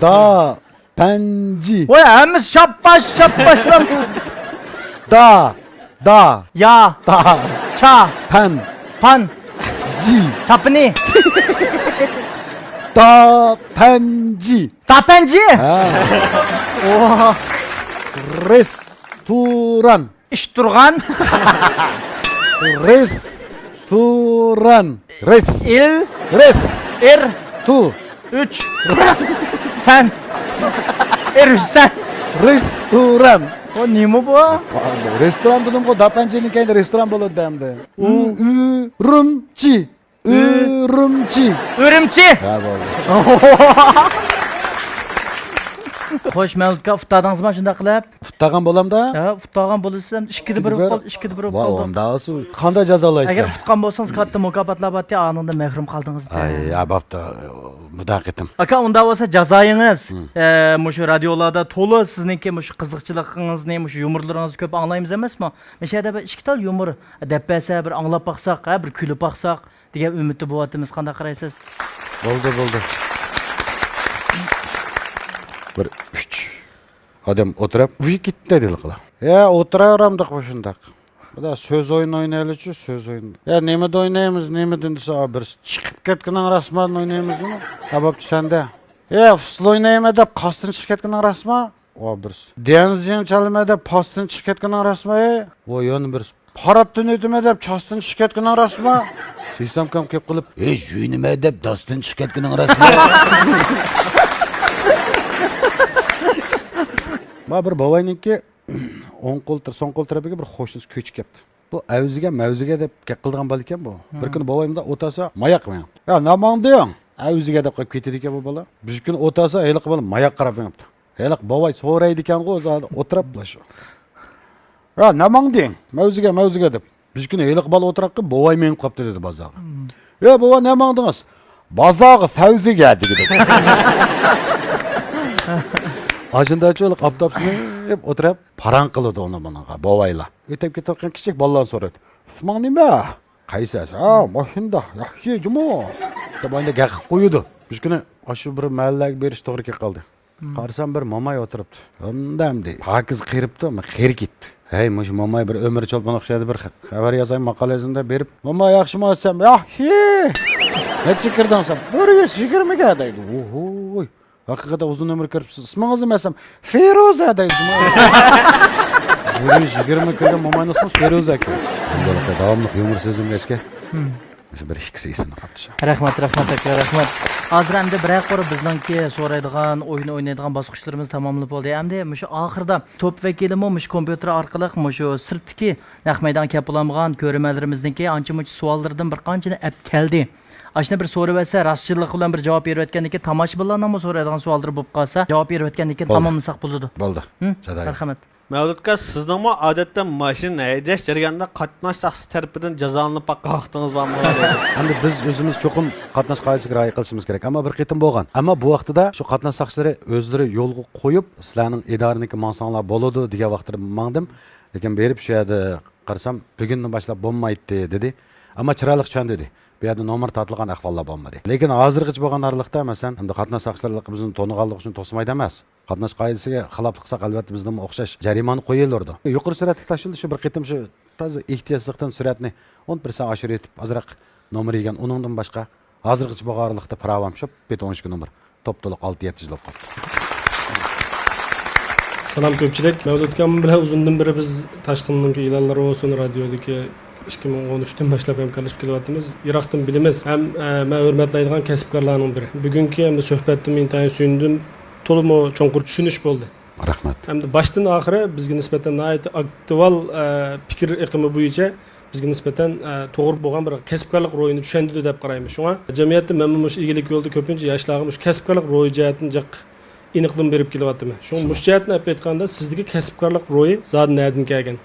Da. Penci. Voy hamiz şapbaşlam. Da. Da. Ya. Da. Ça. Pen. Pan. Ci. Çapını. Da. Penci. Tapenci. Ha. Oha. Restoran. İş durgan. Restoran. Res. İl. Res. Ir. Tu. 3. Sen. Ir sen. Restoran. O nima bu? Restoran dedim ko da pencenin kendi restoran bolu demdi. Ürümçi. Ürümçi. Ürümçi. Ha bo'ldi. Xo'sh, Mavludga uftatdingizmi shunday qilib? Uftagan bo'lamda? Ha, uftagan bo'lsam, ikkida bir bo'ldi, ikkida bir Va bo'ldi. onda su qanday jazolaysiz? Agar uftatgan bo'lsangiz, katta mukofotlar bor, anında mahrum qaldingiz. Ay, abapta mudaqitim. Aka, unda bo'lsa jazoyingiz mushu radiolarda to'la sizningki mushu qiziqchiligingizni, mushu yumorlaringizni ko'p anglaymiz emasmi? Mishada bir ikki tal yumor deb bersa, bir anglab baqsaq, bir kulib baqsaq degan umidda bo'lyapmiz. Qanday qaraysiz? Bo'ldi. Bir 3 odam o'tirib, "Uy ketdi" dedi qila. Ya, o'tiraveramdik bu shundoq. Bu da söz oyunu oynayılıcı söz oyunu. Ya nemi de oynayımız, nemi de bir çıkıp ketkinden rasman oynayımız mı? Abaptı sende. Ya fısıl oynayım edip kastın çıkıp ketkinden rasma. O bir. Denizciğin çalım edip pastın çıkıp ketkinden rasma. O yön bir. Paraptın ödüm edip çastın çıkıp ketkinden rasma. Siysam kam kep kılıp. Jüynime edip dastın çıkartkinin arasına. Ma bir babayninki on qo'ltir, son qo'l tarafiga bir xo'shnisi ko'chib ketdi. Bu avziga, mavziga deb gap qilgan bola ekan bu. Bir kuni bobayimda o'tasa mayoq men. Ya namang deyong? Avziga deb qo'yib ketdi ekan bu bola. Bir kuni o'tasa heliq bola mayoq qarab qo'yibdi. Heliq bobay so'raydi ekan-ku o'zi o'tiribdi shu. Ya namang deng? Mavziga deb. Bir kuni heliq bola o'tirib bobay men qopti dedi bozog'i. Ya bobay namang dingiz? Bozog'i savziga dedi. Aşındaçılık aptapsını hep oturup paran kılıdı onu bana babayla. Ötep getirken küçük ballan soruyordu. İsman nime? Kaysas? Ha, maşında. Yaxşı cumu. Tabi oyunda gakıp koyuyordu. Biz günü aşı bir mahalleye beriş doğru ki kaldı. Karşısam bir mamay oturuptu. Ondan de. Pakiz kırıptı ama kır gitti. Hey, muş mamay bir ömür çolpan okşadı bir haber yazayım makalesinde berip. Mamay yaxşı mı olsam? Yaxşı. Ne çıkırdın sen? Buraya şükür geldi? Ohoy. Hakikaten uzun ömür kırpsız. İsminizi mesem Feruze deydi. Buraya 20 kilo mamay nasıl Feruze ki? Böyle devamlı yumur sözüm geçke. Bir ikisi iyisini kaptı. Rahmat aka, rahmat. Hozir endi bir qora bizningki so'raydigan, o'yin o'ynaydigan bosqichlarimiz tamomlanib bo'ldi. Endi mushu oxirida top vakilimi mush kompyuter orqali mushu sirtdiki naq maydon kelib bo'lgan ko'rmalarimizniki ancha-muncha savollardan bir qanchani ap keldi. Aşna bir soru verse rastçılık bilan bir cevap berayotgandiki tomoshabinlardan mı so'raydigan savollar bo'lib qolsa, javob berayotgandiki tamomlasak bo'ladi. Bo'ldi. Marhamat. Mavludka, sizningmi odatda mashina haydash jarayonida qatnash shaxsi tarafidan jazolanib qolganligingiz bormi? Endi biz o'zimiz cho'qim qatnash qoidasiga rioya qilishimiz kerak. Ammo bir qitim bo'lgan. Ammo bu vaqtida shu qatnash shaxslari o'zlari yo'lga qo'yib, sizlarning idoraniki mansonlar bo'ladi degan vaqtda mangdim. Lekin berib shu yerda qarasam, bugundan boshlab bo'lmaydi dedi. Ammo chiroyli chon dedi. Bu yerda nomer tortilgan ahvollar bo'lmadi. Lekin hozirgacha bo'lgan araliqda masalan, endi qatnash shaxslarlik bizni to'niganlik uchun to'smaydi emas. Qatnash qoidasiga xiloflik qilsak albatta bizdan o'xshash jarimani qo'yiladi. Yuqori suratli tashildi shu bir qitim shu toza ehtiyojlikdan suratni 10% oshirib etib azroq nomer yegan uningdan boshqa hozirgacha bo'lgan araliqda pravam shop 12 nomer top to'liq 6-7 yil qoldi. Salam ko'pchilik. Mavludkam bilan uzundan beri biz tashqinning e'lonlari bo'lsin radiodagi 2013'ten başlap hamkorlashib kelyapmiz. Iroqdan bilimiz ham men hurmatlaydigan kasbkorlarning biri. Bugungi ham suhbatdan intayin suyundim. To'liq cho'nqur tushunish bo'ldi. Rahmat. Hamda boshdan oxiri bizga nisbatan aktual fikr iqimi bo'yicha bizga nisbatan to'g'ri bo'lgan bir kasbkorlik ro'yini tushundirdi deb qaraymiz. Shunga jamiyatda men mush egilik yo'lda ko'pincha yoshlarga mush kasbkorlik ro'yi jihatini jiq aniqlab berib kelyapman. Shu mush jihatni aytganda sizdagi kasbkorlik ro'yi zot nerdan kelgan?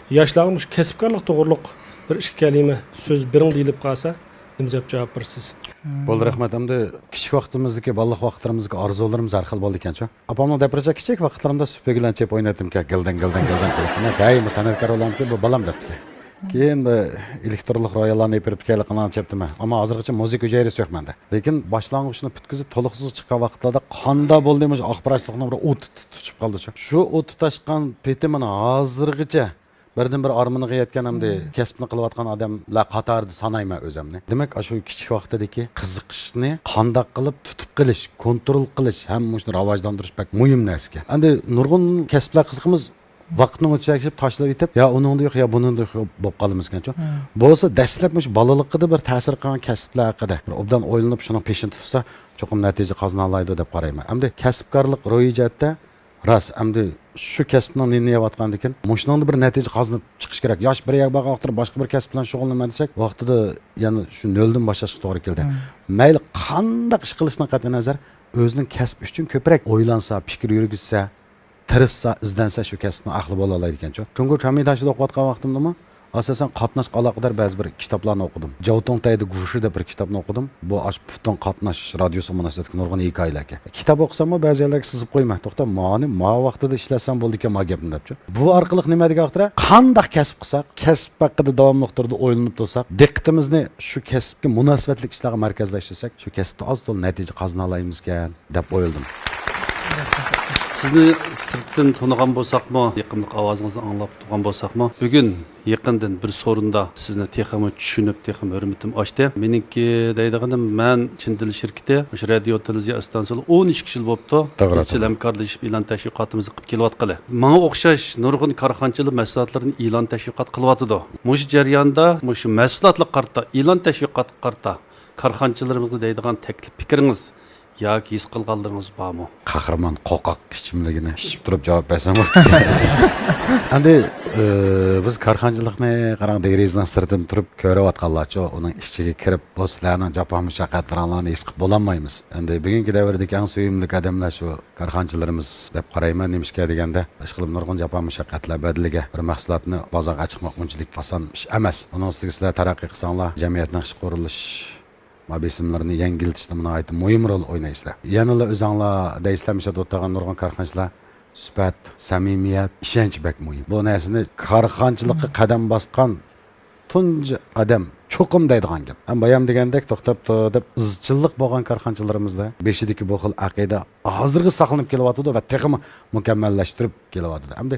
Yoshlarga shu kasbkorlik to'g'riliq bir ikki kalima so'z bering deyilib qolsa, nima deb javob berasiz? Bo'ldi, rahmat. Endi kichik vaqtimizdagi, baliq vaqtlarimizga orzularimiz har xil bo'ldi ekan-ku. Opamning depircha kichik vaqtlarimda supagilan chep o'ynadim ekan, gildan qilib. Kaymi san'atkor bo'lamki, bu balam debdi. Keyin elektronlik royallarni epirib kelqanan chepdim. Ammo hozirgacha muzika hujayrasi yo'q menda. Lekin boshlang'ichni bitkizib to'liqsiz chiqqan vaqtlarda qanda bo'ldimiz axborotchilikni bir o't tutib qoldi-ku. Shu o't tutashgan peti mana hozirgacha birdan bir armoniga yetgan hamda kasbni qilayotgan odamlar qatorida sanayman o'zimni. Demak, shu kichik vaqtdagi qiziqishni qandoq qilib tutib qilish, kontrol qilish ham shuni rivojlantirish bak muhim narsa. Endi nurg'un kasblar qiziqimiz vaqtni o'tkazib tashlab yetib, ya uningda yo'q, ya buningda yo'q bo'lib qolamiz ekan-ku. Bo'lsa dastlab mush bolalikda bir ta'sir qilgan kasblar haqida bir obdan o'ylanib shuni peshin tutsa, cho'qim natija qozona oladi deb qarayman. Endi kasbkorlik ro'yijatda ras, endi shu kasbni niyatlayotgan ekan, mushuningda bir natija qozonib chiqish kerak. Yosh bir yak vaqtda boshqa bir kasb bilan shug'ullanaman desak, vaqtida yana shu noldan boshlashga to'g'ri keldi. Mayli qanday ish qilishdan qat'iy nazar, o'zining kasb uchun ko'proq o'ylansa, fikr yurgizsa, tirishsa, izlansa shu kasbni ahli bo'la oladi ekan-ku. Chunki Chamidashida o'qiyotgan vaqtimda asosan qatnash aloqador ba'zi bir kitoblarni o'qidim. Javton Taydi Gushi deb bir kitobni o'qidim. Bu Ashputton qatnash radiosi munosabatga nurg'un hikoyalar ekan. Kitob o'qisam ba'zi yerlarga sizib qo'yma. To'xta, ma vaqtida ishlasam bo'ldi ekan ma gapim debchi. Bu orqali nima degan qanday kasb qilsak, kasb haqida davomli turda o'ylanib tursak, diqqatimizni shu kasbga munosabatli ishlarga markazlashtirsak, shu kasbda oz to'l natija qozona olamiz ekan deb o'yladim. Sizni sirtdan tonigan bo'lsaqmi, yaqinlik ovozingizni anglab turgan bo'lsaqmi, bugun yaqindan bir sorunda sizni texmi tushunib, texmi hurmatim oshdi. Meningki deydiganim, men Chin-dil shirkati, o'sha radio televiziya stansiyasi 12 yil bo'libdi. Izchil hamkorlashib e'lon tashviqotimizni qilib kelyapqili. Menga o'xshash nurg'un korxonchilik mahsulotlarini e'lon tashviqot qilyapti. Mush jarayonda, mush mahsulotlar qarta, e'lon tashviqot qarta, korxonchilarimizga deydigan taklif fikringiz yoki his qilganlaringiz bormi? Qahramon qo'qoq ichimligini ichib turib javob bersam. Endi biz korxonchilikni qarang derizdan sirtin turib ko'rayotganlarcha uning ichiga kirib boslarning jafo mushaqqatlarini his qilib bo'lolmaymiz. Endi bugungi davrdagi eng sevimli odamlar shu korxonchilarimiz deb qarayman. Nemishga deganda ishqilib nurg'un jafo mushaqqatlar badaliga bir mahsulotni bozorga chiqmoq unchalik oson ish emas. Uning ustiga sizlar taraqqiy qilsanglar, jamiyatning ish qurilish besimlarni yengiltishda munoyat muhim rol o'ynaysizlar. Yanada o'zinglar islamishda o'tgan nurg'un korxonchilar sifat, samimiyat, ishonch bak muhim. Bu narsani korxonchilikqa qadam bosgan tunji odam cho'qim deydigan gap. Ham bayam degandek to'xtab deb izchillik bo'lgan korxonchilarimizda beshidagi bu xil aqida hozirgi saqlanib kelyapti va texmi mukammallashtirib kelyapti. Hamda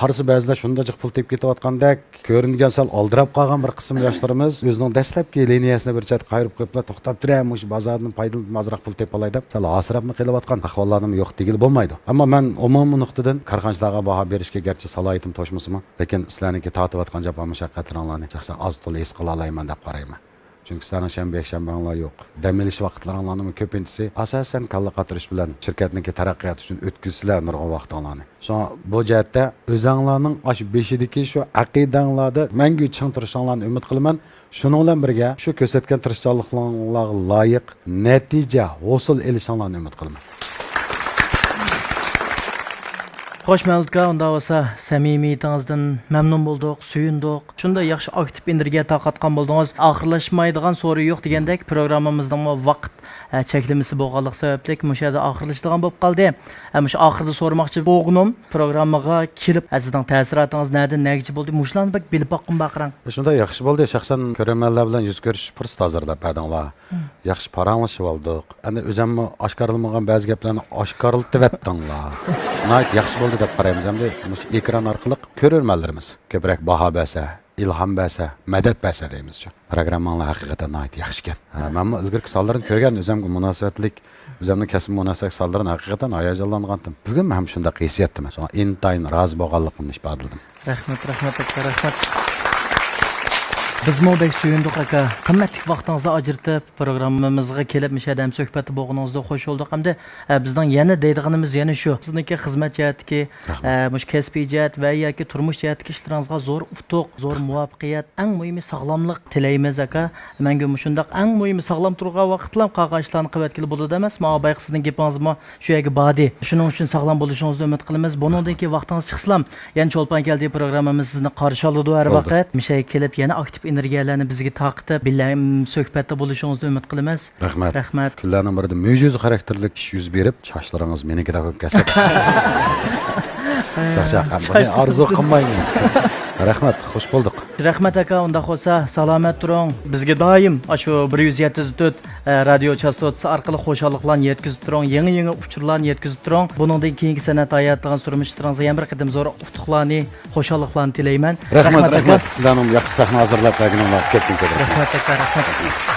qarisi ba'zilar shunday pul tepib ketayotgandek ko'ringan sal oldirab qolgan bir qism yoshlarimiz o'zining dastlabki liniyasini bir chat qayirib qo'yiblar, to'xtab turamiz, bozordan foydalanib ozroq pul tepib olay deb sal asrabmi qilayotgan ahvollarning yo'q degil bo'lmaydi. Ammo men umumiy nuqtadan korxonchilarga baho berishga garchi salohiyatim to'shmasimi, lekin sizlarniki tortayotgan jafo mushaqqatlarni shaxsan oz to'la his qila olmayman deb qarayman. Çünkü sana shanba yo'q. Dam olish vaqtlaringlarning ko'pinchisi asosan kalla qatirish bilan shirkatning taraqqiyoti uchun o'tkazsizlar nurg'un vaqtlarni. Shuna bu jihatda o'zinglarning osh beshidagi shu aqidanglarda mangu ching turishinglarni umid qilaman. Shuning bilan birga shu ko'rsatgan tirishchiliklarga loyiq natija hosil elishinglarni umid qilaman. Xo'sh, Mavludka, unda bo'lsa samimiyatingizdan mamnun bo'ldik, suyundik. Shunda yaxshi aktiv energiya taqatgan bo'ldingiz. Oxirlashmaydigan so'ri yo'q degandek, programmamizning vaqt cheklimasi bo'lganlik sababli mushada oxirlashadigan bo'lib qoldi. Shu oxirida so'ramoqchi bo'lganim, programmaga kelib, sizning ta'sirotingiz nada, nagacha bo'ldi? Mushlarni bak bilib boqqan baqirang. Shunda yaxshi bo'ldi. Shaxsan ko'rmanlar bilan yuz ko'rish fursati hozirlab berdinglar. Yaxshi paranglashib oldik. Endi o'zimmi oshkorlanmagan ba'zi gaplarni oshkorlatib etdinglar. Nayt yaxshi bo'ldi deb qaraymiz. Endi ekran orqali ko'rmanlarimiz ko'proq baho bersa, ilhom bersa, madad bersa deymiz-chi. Programmalar haqiqatan nayt yaxshi ekan. Men ilgirki sonlarni ko'rgan o'zimga munosabatlik, o'zimning kasb munosabat sonlarini haqiqatan hayajonlangandim. Bugun ham shunday hissiyatdaman. So'ng intayin rozi bo'lganligimni isbotladim. Rahmat. Bizmo bek suyunduq aka. Qimmatli vaqtingizni ajratib programmamizga kelib mishadam suhbatda bo'lganingizda xush bo'ldik. Hamda bizning yana deydiganimiz yana shu. Sizniki xizmat jihatdagi, mush kasbiy jihat va yoki turmush jihatdagi ishlaringizga zo'r utuq, zo'r muvaffaqiyat, eng muhimi sog'lomlik tilaymiz aka. Menga shundaq eng muhimi sog'lom turgan vaqtlar qolgan ishlarni qilib kelib bo'ladi emasmi? Abay sizning gapingizmi shu yerga badi. Shuning uchun sog'lom bo'lishingizni umid qilamiz. Bundan keyin vaqtingiz chiqsam, yana Cho'lpon keldi programmamiz sizni qarshi oladi har vaqt. Mishay kelib yana aktiv energiyalarni bizga taqib, bilan suhbatda bo'lishingizni umid qilamiz. Rahmat. Rahmat. Kunlarning birida mo'jiz xarakterlik ish yuz berib, sochlaringiz menikida bo'lib ketsa. Yaxshi, buni orzu qilmaymiz. Rahmat, xush bo'ldik. Rahmat aka, unda bo'lsa salomat turing. Bizga doim shu 174 radio chastotasi orqali xo'shalliklarni yetkazib turing, yangi uchurlarni yetkazib turing. Buningdan keyingi san'at hayotingizga, turmushlaringizga yana bir qadam zo'r utuqlarni, xo'shalliklarni tilayman. Rahmat. Sizlarning yaxshi sahna hozirlab berganingizga ketdim. Rahmat aka, rahmat.